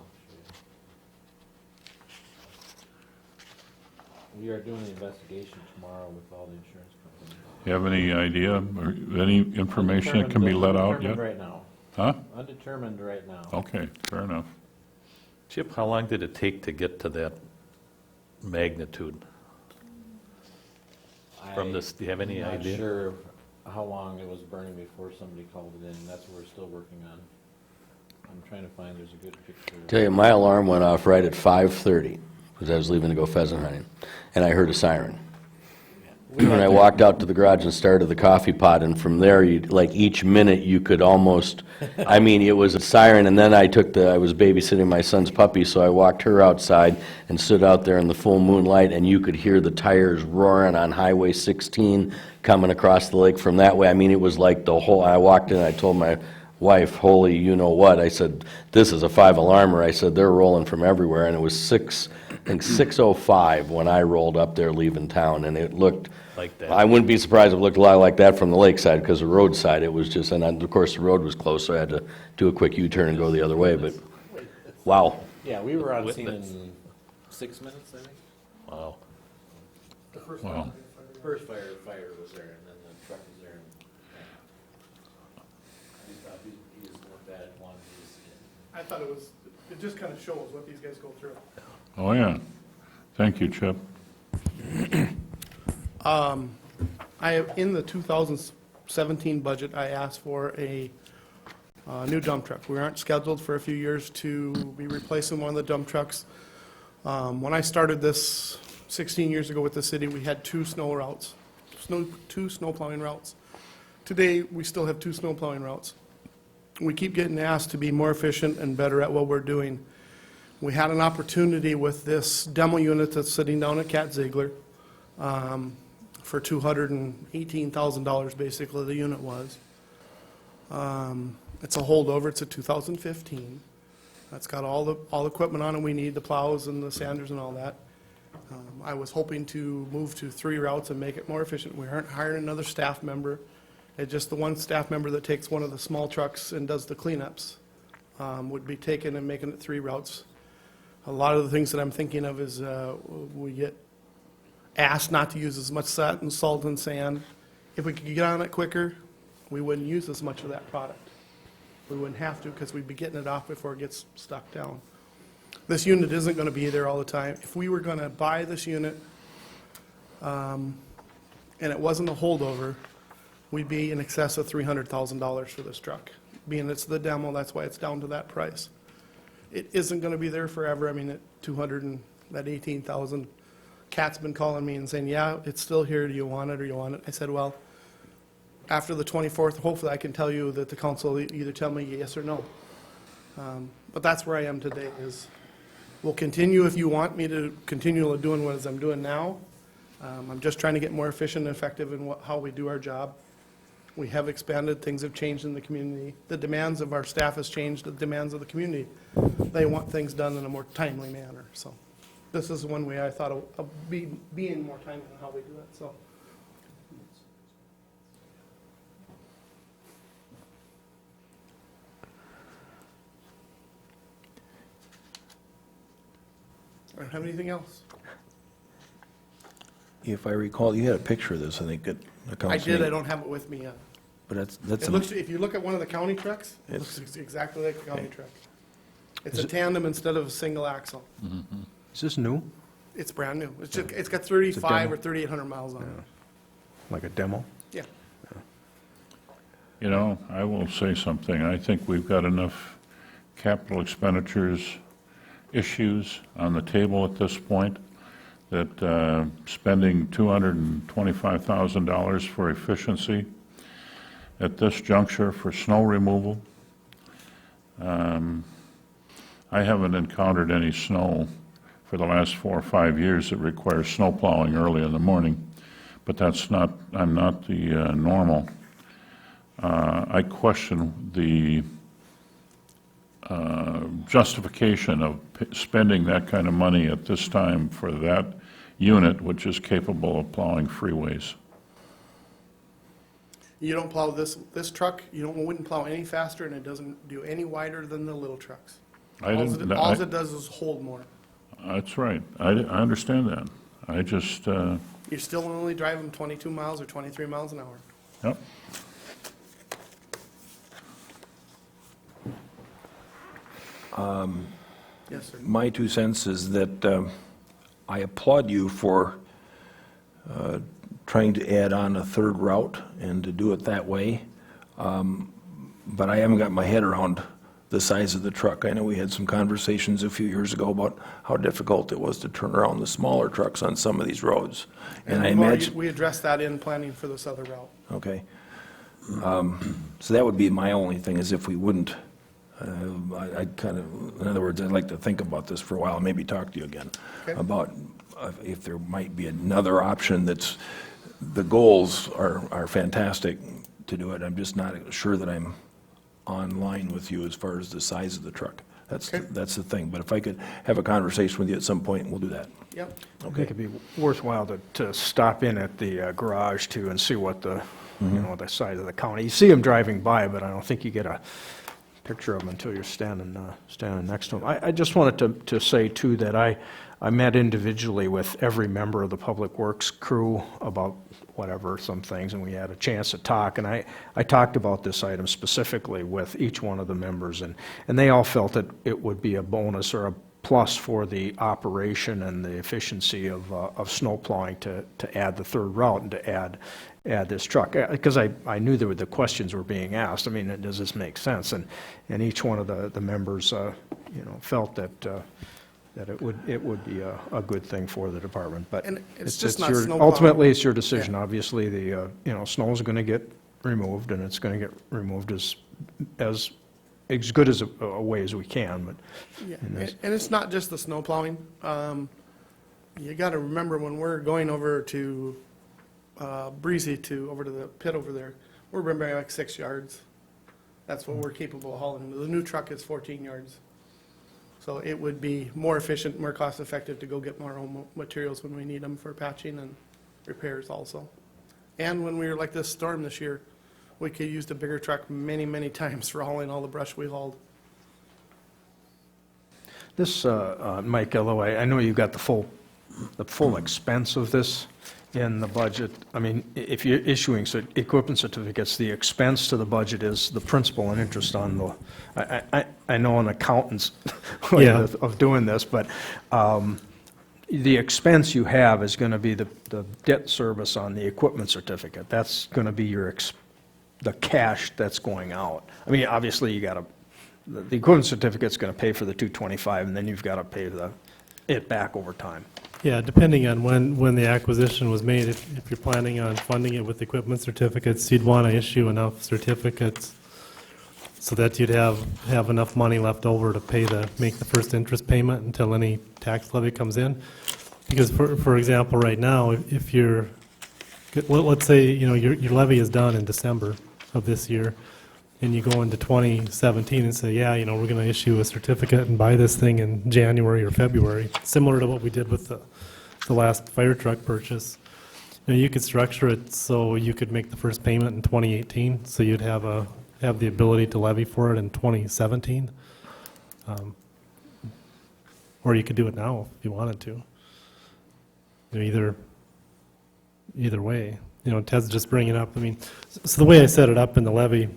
We are doing the investigation tomorrow with all the insurance companies. You have any idea or any information that can be let out yet? Undetermined right now. Huh? Undetermined right now. Okay, fair enough. Chip, how long did it take to get to that magnitude? From this, do you have any I'm idea? not sure how long it was burning before somebody called it in. That's what we're still working on. I'm trying to find, there's a good picture. Tell you, my alarm went off right at 5:30, because I was leaving to go pheasant hunting, and I heard a siren. And I walked out to the garage and started the coffee pot, and from there, like each minute, you could almost, I mean, it was a siren, and then I was babysitting my son's puppy, so I walked her outside and stood out there in the full moonlight, and you could hear the tires roaring on Highway 16 coming across the lake from that way. I mean, it was like the whole, I walked in, I told my wife, holy you-know-what, I said, this is a 5-alarmer. I said, they're rolling from everywhere, and it was 6:05 when I rolled up there leaving town, and it looked, Like that. I wouldn't be surprised if it looked a lot like that from the lakeside, because the roadside, it was just, and of course, the road was closed, so I had to do a quick U-turn and go the other way, but, wow. Yeah, we were on scene Witness. in 6 minutes, I think. Wow. Wow. First firefighter was there, and then the truck was there. And he thought he just looked at it, wanted to see it. I thought it just kind of shows what these guys go through. Oh, yeah. Thank you, Chip. In the 2017 budget, I asked for a new dump truck. We aren't scheduled for a few years to be replacing one of the dump trucks. When I started this 16 years ago with the city, we had 2 snow routes, two snow plowing routes. Today, we still have 2 snow plowing routes. We keep getting asked to be more efficient and better at what we're doing. We had an opportunity with this demo unit that's sitting down at Cat Ziegler for $218,000, basically, the unit was. It's a holdover, it's a 2015. That's got all the equipment on it we need, the plows and the sanders and all that. I was hoping to move to 3 routes and make it more efficient. We aren't hiring another staff member. It's just the one staff member that takes one of the small trucks and does the cleanups would be taken and making it 3 routes. A lot of the things that I'm thinking of is we get asked not to use as much salt and sand. If we could get on it quicker, we wouldn't use as much of that product. We wouldn't have to because we'd be getting it off before it gets stuck down. This unit isn't going to be there all the time. If we were going to buy this unit and it wasn't a holdover, we'd be in excess of $300,000 for this truck. Being it's the demo, that's why it's down to that price. It isn't going to be there forever. I mean, at 200 and that 18,000, Cat's been calling me and saying, yeah, it's still here. Do you want it or you want it? I said, well, after the 24th, hopefully I can tell you that the council either tell me yes or no. But that's where I am today is We'll continue if you want me to continue doing what I'm doing now. I'm just trying to get more efficient and effective in how we do our job. We have expanded, things have changed in the community. The demands of our staff has changed, the demands of the community. They want things done in a more timely manner, so. This is one way I thought of being more timely in how we do it, so. I don't have anything else. If I recall, you had a picture of this, I think, at the council I did, I meeting. don't have it with me yet. But that's, It looks, if you look at one of the county trucks, it looks exactly like the county truck. It's a tandem instead of a single axle. Is this new? It's brand new. It's just, it's got 35 demo. or 3,800 miles on it. Like a demo? Yeah. You know, I will say something. I think we've got enough capital expenditures issues on the table at this point that spending $225,000 for efficiency at this juncture for snow removal. I haven't encountered any snow for the last 4 or 5 years that requires snow plowing early in the morning, but that's not, I'm not the normal. I question the justification of spending that kind of money at this time for that unit, which is capable of plowing freeways. You don't plow this truck, wouldn't plow any faster, and it doesn't do any wider than the little trucks. All it does is hold more. That's right. I understand that. I just, You still only drive them 22 miles or 23 miles an hour. yep. Yes, sir. my 2 cents is that I applaud you for trying to add on a third route and to do it that way. But I haven't got my head around the size of the truck. I know we had some conversations a few years ago about how difficult it was to turn around the smaller trucks on some of these roads. And I imagine, We addressed that in planning for this other route. okay. So that would be my only thing, is if we wouldn't, I kind of, in other words, I'd like to think about this for a while, maybe talk to you again Okay. about if there might be another option that's, the goals are fantastic to do it. I'm just not sure that I'm on line with you as far as the size of the truck. Okay. That's the thing. But if I could have a conversation with you at some point, we'll do that. Yep. I think it'd be worthwhile to stop in at the garage too and see what the, the size of the county. You see them driving by, but I don't think you get a picture of them until you're standing next to them. I just wanted to say too that I met individually with every member of the Public Works crew about some things, and we had a chance to talk, and I talked about this item specifically with each one of the members, and they all felt that it would be a bonus or a plus for the operation and the efficiency of snow plowing to add the third route and to add this truck. Because I knew that the questions were being asked. I mean, does this make sense? And each one of the members, felt that it would be a good thing for the department. But And it's just not snow plowing. ultimately, it's your decision. Obviously, the, snow is going to get removed, and it's going to get removed as good as a way as we can, but. Yeah, in this- and it's not just the snow plowing. You got to remember, when we're going over to Breezy over to the pit over there, we're bringing like 6 yards. That's what we're capable of hauling. The new truck is 14 yards. So it would be more efficient, more cost-effective to go get more own materials when we need them for patching and repairs also. And when we were like this storm this year, we could use the bigger truck many, many times for hauling all the brush we hauled. This, Mike Ello, I know you've got the full expense of this in the budget. I mean, if you're issuing equipment certificates, the expense to the budget is the principal and interest on the, I know an accountant's way Yeah. of doing this, but the expense you have is going to be the debt service on the equipment certificate. That's going to be the cash that's going out. I mean, obviously, you got to, the equipment certificate's going to pay for the 225, and then you've got to pay it back over time. Yeah, depending on when the acquisition was made, if you're planning on funding it with equipment certificates, you'd want to issue enough certificates so that you'd have enough money left over to make the first interest payment until any tax levy comes in. Because for example, right now, if you're, let's say, your levy is done in December of this year, and you go into 2017 and say, yeah, we're going to issue a certificate and buy this thing in January or February, similar to what we did with the last fire truck purchase. You could structure it so you could make the first payment in 2018, so you'd have the ability to levy for it in 2017. Or you could do it now if you wanted to. Either way. Ted's just bringing up, so the way I set it up in the levy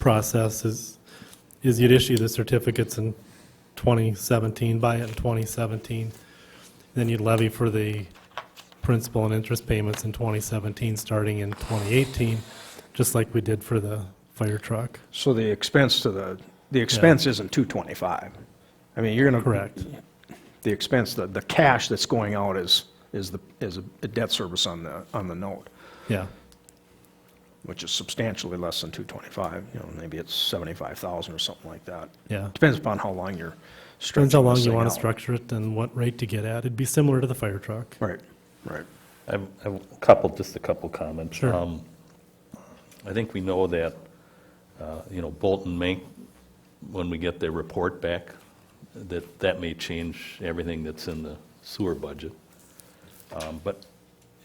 process is you'd issue the certificates in 2017, buy it in 2017, then you'd levy for the principal and interest payments in 2017, starting in 2018, just like we did for the fire truck. So the expense isn't 225. You're going to. Correct. The expense, the cash that's going out is a debt service on the note, Yeah. which is substantially less than 225. Maybe it's 75,000 or something like that. Yeah. Depends upon how long you're Depends stretching how long this you thing want to out. structure it and what rate to get at. It'd be similar to the fire truck. Right, right. I have just a couple comments. Sure. I think we know that, Bolton Mink, when we get their report back, that may change everything that's in the sewer budget.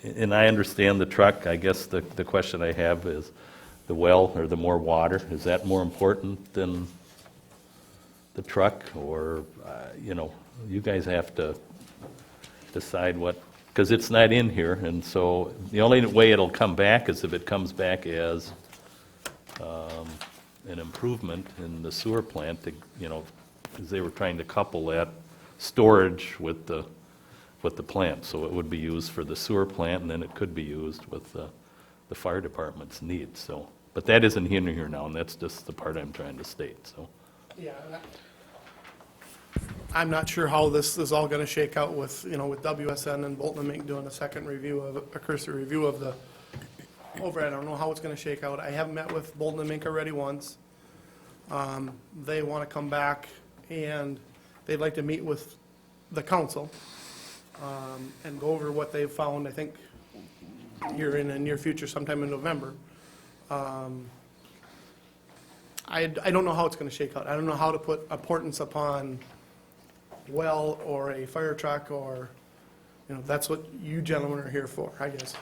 And I understand the truck. I guess the question I have is the well or the more water, is that more important than the truck? Or, you guys have to decide because it's not in here, and so the only way it'll come back is if it comes back as an improvement in the sewer plant, because they were trying to couple that storage with the plant, so it would be used for the sewer plant, and then it could be used with the fire department's needs, so. But that isn't in here now, and that's just the part I'm trying to state, so. Yeah, I'm not sure how this is all gonna shake out with, with WSN and Bolton and Mink doing a cursory review of the overhead. I don't know how it's gonna shake out. I have met with Bolton and Mink already once. They wanna come back and they'd like to meet with the council, and go over what they've found, I think, here in the near future, sometime in November. I don't know how it's gonna shake out. I don't know how to put importance upon well or a fire truck, or, that's what you gentlemen are here for, I guess,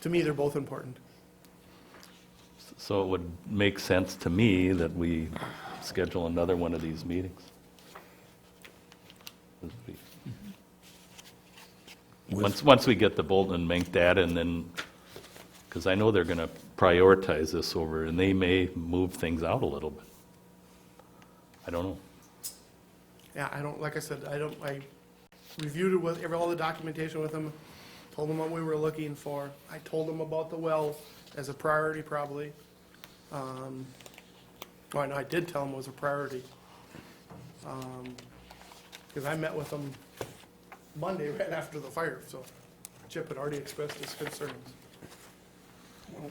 to me, they're both important. So it would make sense to me that we schedule another one of these meetings. Once we get the Bolton and Mink data, and then, because I know they're going to prioritize this over, and they may move things out a little bit. I don't know. Yeah, like I said, I reviewed it with all the documentation with them, told them what we were looking for. I told them about the well as a priority, probably. Well, I know I did tell them it was a priority. Because I met with them Monday right after the fire, so Chip had already expressed his concerns.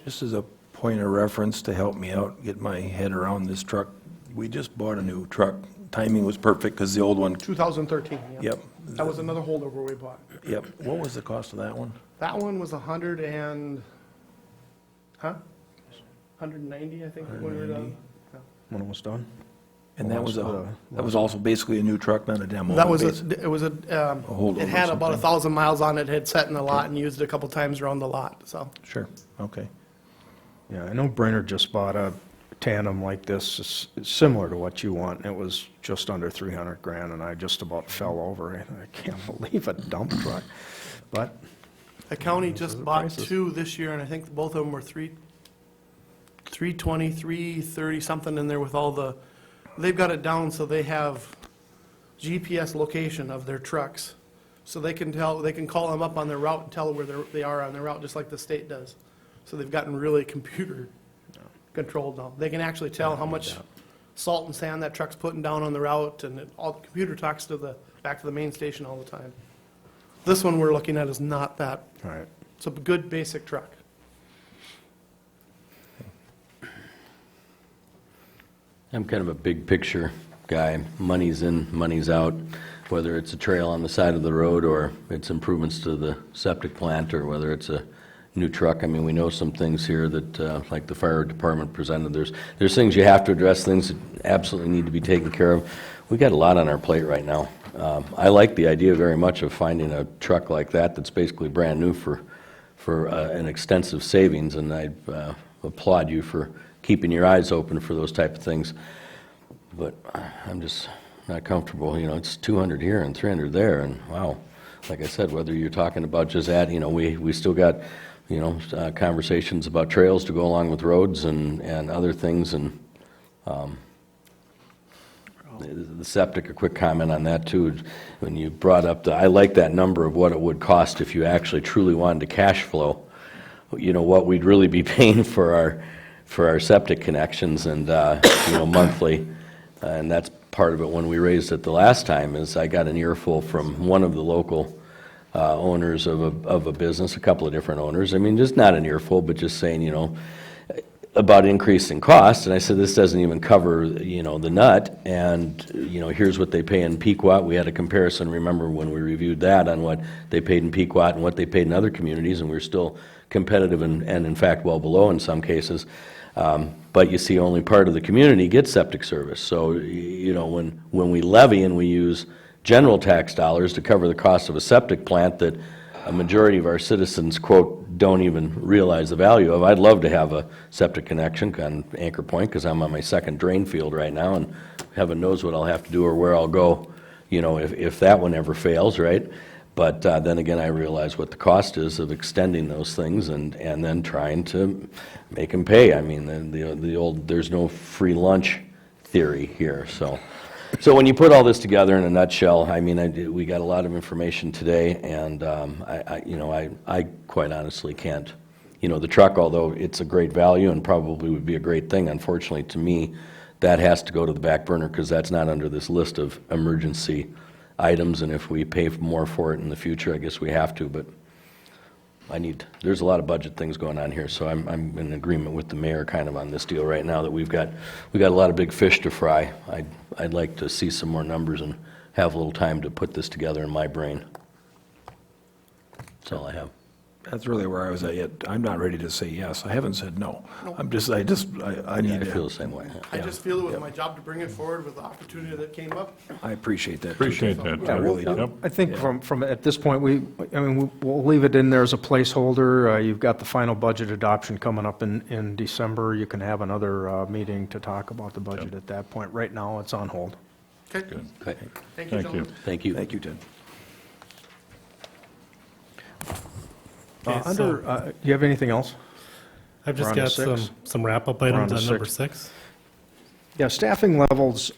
Just as a point of reference to help me out, get my head around this truck, we just bought a new truck. Timing was perfect because the old one, 2013, yeah. yep, That was another holdover we bought. yep. What was the cost of that one? That one was 190, I think, when we were done. When it was done? And that was Well, that was also basically a new truck, not a demo? That was, basically. holdover it had or about something. 1,000 miles on it, had sat in the lot and used it a couple times around the lot, so. Sure, okay. Yeah, I know Brainerd just bought a tandem like this, it's similar to what you want, and it was just under 300 grand, and I just about fell over. I can't believe a dump truck, but The county Those are just the bought prices. 2 this year, and I think both of them were 320, 330, something in there with all the, they've got it down so they have GPS location of their trucks. So they can call them up on their route and tell where they are on their route, just like the state does. So they've gotten really computer controlled now. They can actually tell how much salt and sand that truck's putting down on the route, and all the computer talks to back to the main station all the time. This one we're looking at is not that. all right. It's a good basic truck. I'm kind of a big picture guy. Money's in, money's out, whether it's a trail on the side of the road or it's improvements to the septic plant or whether it's a new truck. I mean, we know some things here that, like the fire department presented, there's things you have to address, things that absolutely need to be taken care of. We got a lot on our plate right now. I like the idea very much of finding a truck like that that's basically brand new for an extensive savings, and I applaud you for keeping your eyes open for those type of things. But I'm just not comfortable, it's 200 here and 300 there, and wow, like I said, whether you're talking about just adding, we still got, conversations about trails to go along with roads and other things, and the septic, a quick comment on that too. When you brought up I like that number of what it would cost if you actually truly wanted to cash flow, what we'd really be paying for our septic connections and, monthly. And that's part of it when we raised it the last time, is I got an earful from one of the local owners of a business, a couple of different owners. I mean, just not an earful, but just saying, about increasing costs. And I said, this doesn't even cover, the nut. And, here's what they pay in Pequot. We had a comparison, remember, when we reviewed that on what they paid in Pequot and what they paid in other communities, and we're still competitive and in fact, well below in some cases. But you see only part of the community gets septic service. So, when we levy and we use general tax dollars to cover the cost of a septic plant that a majority of our citizens, quote, don't even realize the value of. I'd love to have a septic connection on Anchor Point because I'm on my second drain field right now, and heaven knows what I'll have to do or where I'll go, if that one ever fails, right? But then again, I realize what the cost is of extending those things and then trying to make them pay. I mean, the old there's no free lunch theory here. So when you put all this together in a nutshell, I mean, we got a lot of information today, and I quite honestly can't. The truck, although it's a great value and probably would be a great thing, unfortunately to me, that has to go to the back burner because that's not under this list of emergency items, and if we pay more for it in the future, I guess we have to, but there's a lot of budget things going on here, so I'm in agreement with the mayor kind of on this deal right now that we got a lot of big fish to fry. I'd like to see some more numbers and have a little time to put this together in my brain. That's all I have. That's really where I was at yet. I'm not ready to say yes. I haven't said no. I need I feel the to. smeway. I just feel it was my job to bring it forward with the opportunity that came up. I appreciate that. too. Appreciate that. I really do. Yep. I think from at this point, we'll leave it in there as a placeholder. You've got the final budget adoption coming up in December. You can have another meeting to talk about the budget at that point. Right now, it's on hold. Okay, Okay. thank you, Thank you. gentlemen. Thank you. Thank you, Ted. Okay, Do you have anything else? I've We're just on to got six. some wrap-up We're on items to on number six. 6. Yeah, staffing levels,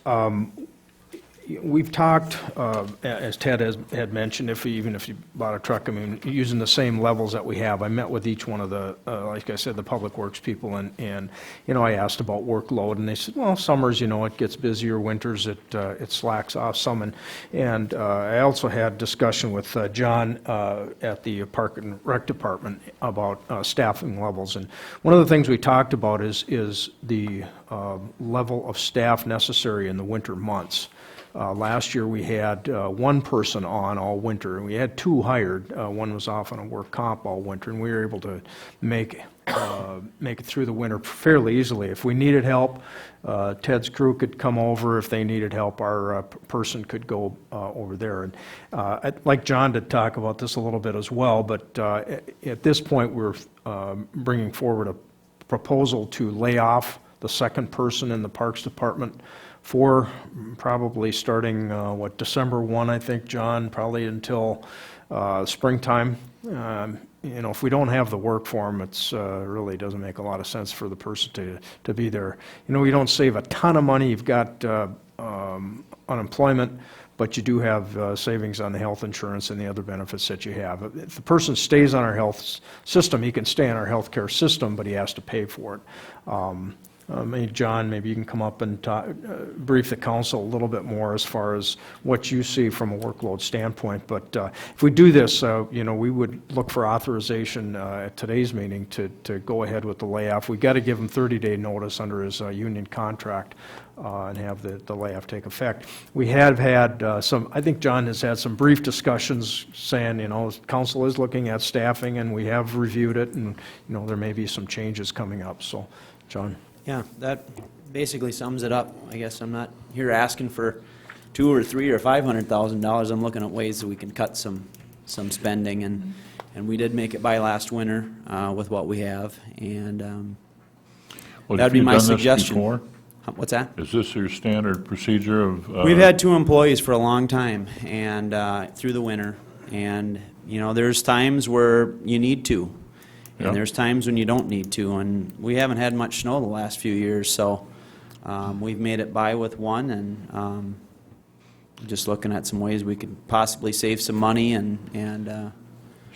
we've talked, as Ted had mentioned, even if you bought a truck, I mean, using the same levels that we have. I met with each one of the, like I said, the Public Works people, and I asked about workload, and they said, well, summers, it gets busier, winters, it slacks off some. And I also had discussion with John at the Park and Rec Department about staffing levels. And one of the things we talked about is the level of staff necessary in the winter months. Last year, we had one person on all winter, and we had 2 hired. One was off on a work comp all winter, and we were able to make it through the winter fairly easily. If we needed help, Ted's crew could come over. If they needed help, our person could go over there. And I'd like John to talk about this a little bit as well, but at this point, we're bringing forward a proposal to lay off the second person in the Parks Department for probably starting, December 1, I think, John, probably until springtime. If we don't have the work for them, it's really doesn't make a lot of sense for the person to be there. You don't save a ton of money. You've got unemployment, but you do have savings on the health insurance and the other benefits that you have. If the person stays on our health system, he can stay on our health care system, but he has to pay for it. Maybe John, maybe you can come up and brief the council a little bit more as far as what you see from a workload standpoint. But if we do this, we would look for authorization at today's meeting to go ahead with the layoff. We got to give him 30-day notice under his union contract and have the layoff take effect. We have had I think John has had some brief discussions saying, council is looking at staffing, and we have reviewed it, and, there may be some changes coming up. So, John. Yeah, that basically sums it up. I guess I'm not here asking for $2 or $3 or $500,000. I'm looking at ways that we can cut some spending, and we did make it by last winter with what we have, and Well, that'd have be you my done this suggestion. before? What's that? Is this your standard procedure of? We've had 2 employees for a long time, and through the winter, and there's times where you need to. Yeah. And there's times when you don't need to, and we haven't had much snow the last few years, so we've made it by with one, and just looking at some ways we could possibly save some money, and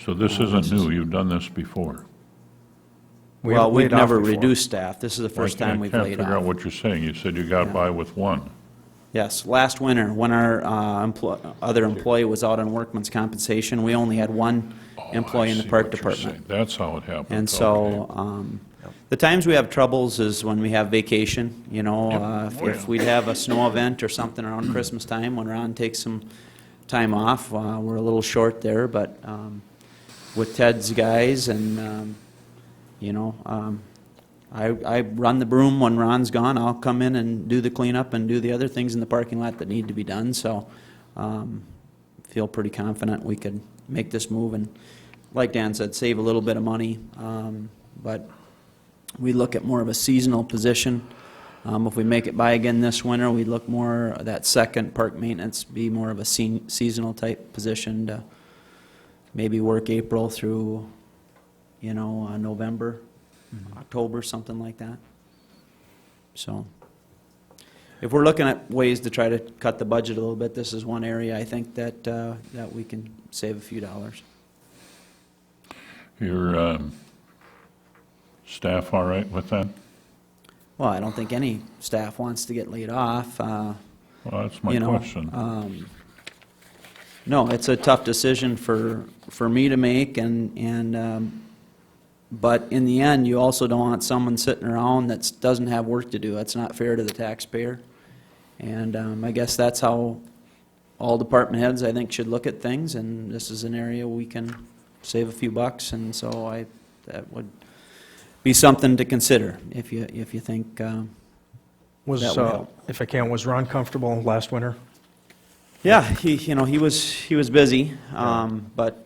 So this isn't new, you've done this before? well, we've laid off never before. reduced staff. This is the first time we've I laid can't figure out off. what you're saying. You said you got Yeah. by with one. Yes, last winter, when our other employee was out on workman's compensation, we only had one Oh, employee I in the see park what you're department. saying. That's how it happened. And Okay. so, the times we have troubles is when we have vacation, Yeah. Oh, if yeah. we'd have a snow event or something around Christmas time, when Ron takes some time off, we're a little short there, but with Ted's guys and, I run the broom when Ron's gone. I'll come in and do the cleanup and do the other things in the parking lot that need to be done, so feel pretty confident we could make this move and, like Dan said, save a little bit of money, but we look at more of a seasonal position. If we make it by again this winter, we look more, that second park maintenance, be more of a seasonal type position to maybe work April through, November, October, something like that. So, if we're looking at ways to try to cut the budget a little bit, this is one area I think that, that we can save a few dollars. Your staff all right with that? Well, I don't think any staff wants to get laid off. Well, that's my question. No, it's a tough decision for me to make, and but in the end, you also don't want someone sitting around that doesn't have work to do. That's not fair to the taxpayer. And I guess that's how all department heads, I think, should look at things, and this is an area we can save a few bucks, and so that would be something to consider if you think Was, that would help. if I can, was Ron comfortable last winter? Yeah, he was busy, but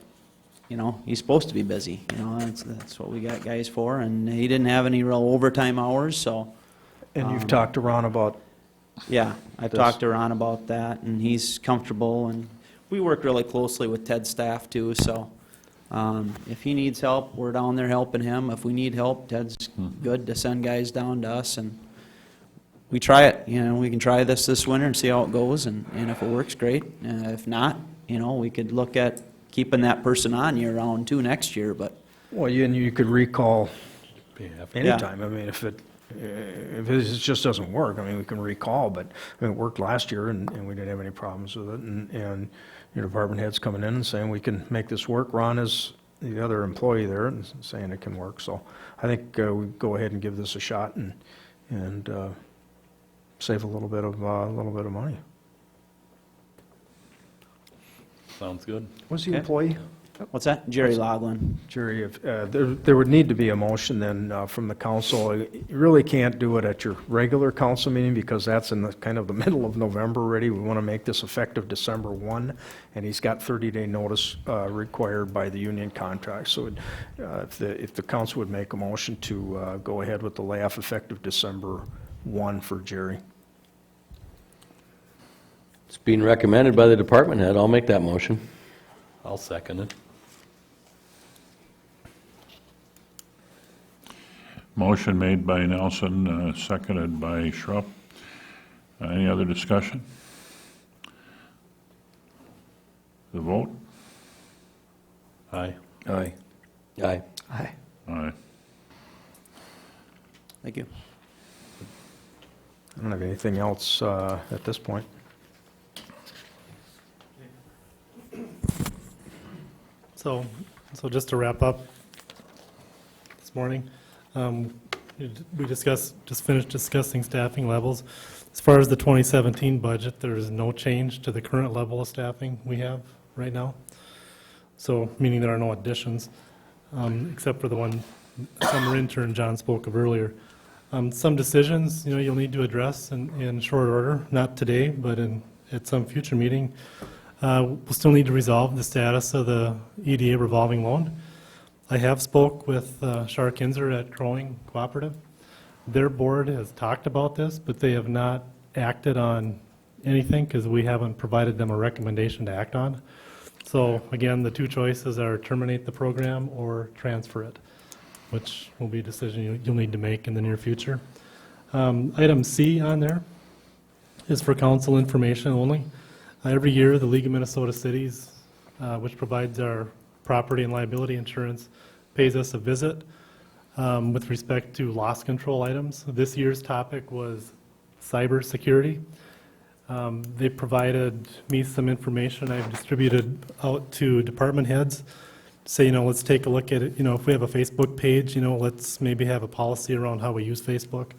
he's supposed to be busy. That's what we got guys for, and he didn't have any real overtime hours, so And you've talked to Ron about, yeah, I've Does- talked to Ron about that, and he's comfortable, and we work really closely with Ted's staff too, so if he needs help, we're down there helping him. If we need help, Ted's good to send guys down to us, and we try it. We can try this winter and see how it goes, and if it works, great. If not, we could look at keeping that person on year-round too next year, but well, you could recall Yeah. anytime. I mean, if it just doesn't work, I mean, we can recall, but I mean, it worked last year, and we didn't have any problems with it, and your department head's coming in and saying, we can make this work. Ron is the other employee there and saying it can work, so I think we go ahead and give this a shot and save a little bit of money. Sounds good. Was the Okay. employee? what's that? Jerry Loughlin. Jerry, if, there would need to be a motion then from the council. You really can't do it at your regular council meeting because that's in the kind of the middle of November already. We want to make this effective December 1, and he's got 30-day notice required by the union contract. So if the council would make a motion to go ahead with the layoff effective December 1 for Jerry. It's being recommended by the department head. I'll make that motion. I'll second it. Motion made by Nelson, seconded by Schrupp. Any other discussion? The vote? Aye. Aye. Aye. Aye. Thank you. I don't have anything else at this point. So just to wrap up this morning, we just finished discussing staffing levels. As far as the 2017 budget, there is no change to the current level of staffing we have right now. So, meaning there are no additions, except for the one summer intern John spoke of earlier. Some decisions, you'll need to address in short order, not today, but at some future meeting. We'll still need to resolve the status of the EDA revolving loan. I have spoke with Shar Kinzer at Crowing Cooperative. Their board has talked about this, but they have not acted on anything because we haven't provided them a recommendation to act on. So again, the two choices are terminate the program or transfer it, which will be a decision you'll need to make in the near future. Item C on there is for council information only. Every year, the League of Minnesota Cities, which provides our property and liability insurance, pays us a visit with respect to loss control items. This year's topic was cybersecurity. They provided me some information I've distributed out to department heads. Say, let's take a look at it. If we have a Facebook page, let's maybe have a policy around how we use Facebook,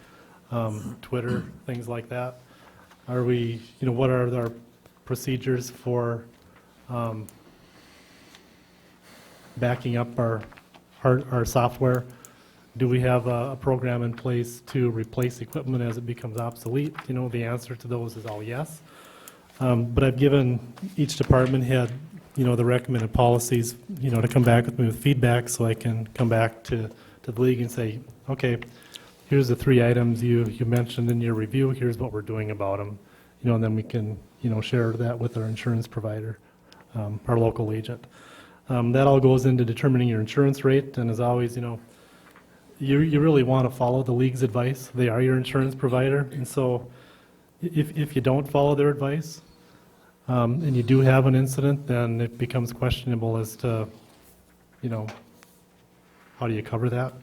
Twitter, things like that. Are we, what are our procedures for backing up our software? Do we have a program in place to replace equipment as it becomes obsolete? The answer to those is all yes. But I've given each department head, the recommended policies, to come back with me with feedback so I can come back to the league and say, okay, here's the 3 items you mentioned in your review, here's what we're doing about them. And then we can, share that with our insurance provider, our local agent. That all goes into determining your insurance rate, and as always, you really want to follow the league's advice. They are your insurance provider, and so if you don't follow their advice, and you do have an incident, then it becomes questionable as to, how do you cover that?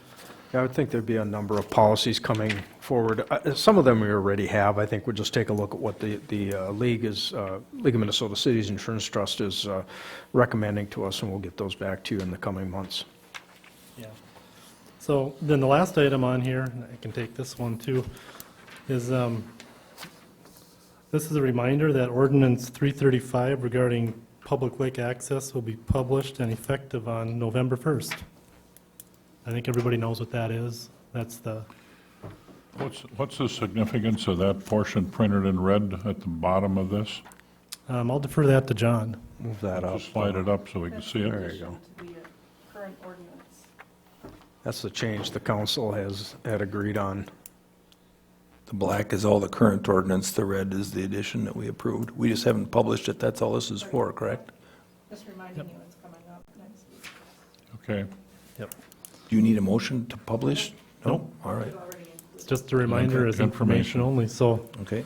Yeah, I would think there'd be a number of policies coming forward. Some of them we already have. I think we'll just take a look at what the League of Minnesota Cities Insurance Trust is recommending to us, and we'll get those back to you in the coming months. Yeah. So then the last item on here, and I can take this one too, is this is a reminder that ordinance 335 regarding public lake access will be published and effective on November 1st. I think everybody knows what that is. That's the, What's the significance of that portion printed in red at the bottom of this? I'll defer that to John. Move that up. Just slide it up so we can see it. There you go. To the current ordinance. That's the change the council had agreed on. The black is all the current ordinance, the red is the addition that we approved. We just haven't published it, that's all this is for, correct? Just reminding you it's coming up next week. Okay. Yep. Do you need a motion to publish? No? Nope. All right, We've already included. It's just a reminder, Okay, it's information only. So okay.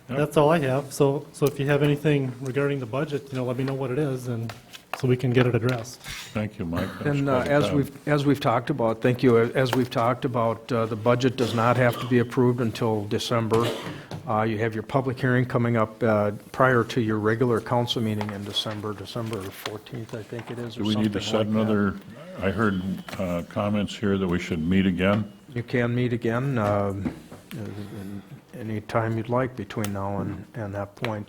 that's all I have. So if you have anything regarding the budget, let me know what it is, and so we can get it addressed. Thank you, Mike. That's And quite a as we've talked about, thank you, as we've talked about, the budget does not have to be approved until December. You have your public hearing coming up prior to your regular council meeting in December 14th, I think it is, Do or we need to something set like that. another, I heard comments here that we should meet again. You can meet again any time you'd like between now and that point.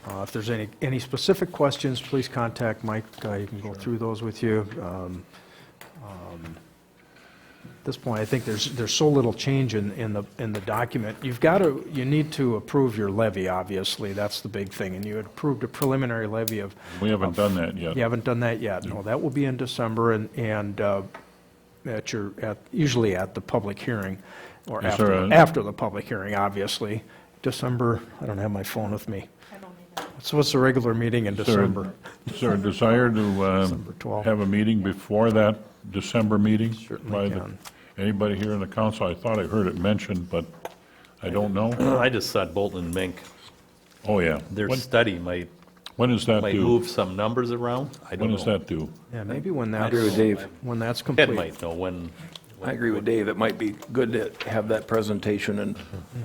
If there's any specific questions, please contact Mike. He can go through those with you. At this point, I think there's so little change in the document. You need to approve your levy, obviously. That's the big thing. And you had approved a preliminary levy of. We haven't done that yet. You haven't done that yet. No, that will be in December and usually at the public hearing or Is there after the public hearing, obviously. December, I don't have my phone with me. I don't either. So what's the regular meeting in Is there- December? Is there a desire December to 12th. have a meeting before that December meeting? Certainly By can. Anybody here in the council? I thought I heard it mentioned, but I don't know. I just thought Bolton and Mink, Oh, yeah. their When- study might When is that due? move some numbers around. I don't When know. is that due? Yeah, maybe when I that's, don't know. when that's Ed complete. might know when I agree with Dave. It might be good to have that presentation and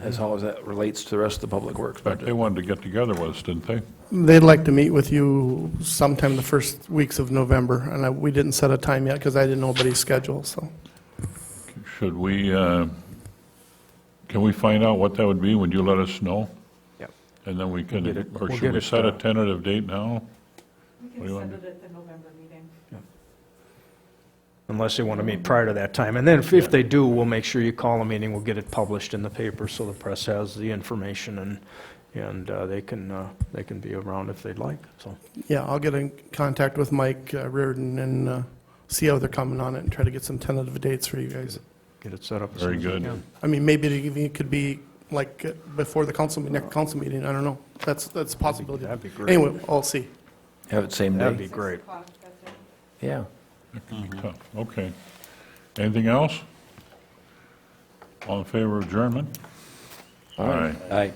as how that relates to the rest of the public works In fact, budget. they wanted to get together with us, didn't they? They'd like to meet with you sometime the first weeks of November, and we didn't set a time yet because I didn't know nobody's schedule, so. Should we, can we find out what that would be? Would you let us know? Yep. And then we can, We'll get it- or we'll should get we it, set a tentative date now? We What can do you send want it at the November meeting. Unless they want to meet prior to that time. And then if they do, we'll make sure you call a meeting, we'll get it published in the paper so the press has the information and they can be around if they'd like, so. Yeah, I'll get in contact with Mike Reardon and see how they're coming on it and try to get some tentative dates for you guys. Get it set up as Very soon as we good. can. I mean, maybe it could be like before the next council meeting, I don't know. That's a possibility. That'd be great. Anyway, I'll see. Have it same That'd be day? great. 6 o'clock, that's it. Yeah. That could be tough. Okay. Anything else? All in favor of adjournment? Aye. Aye.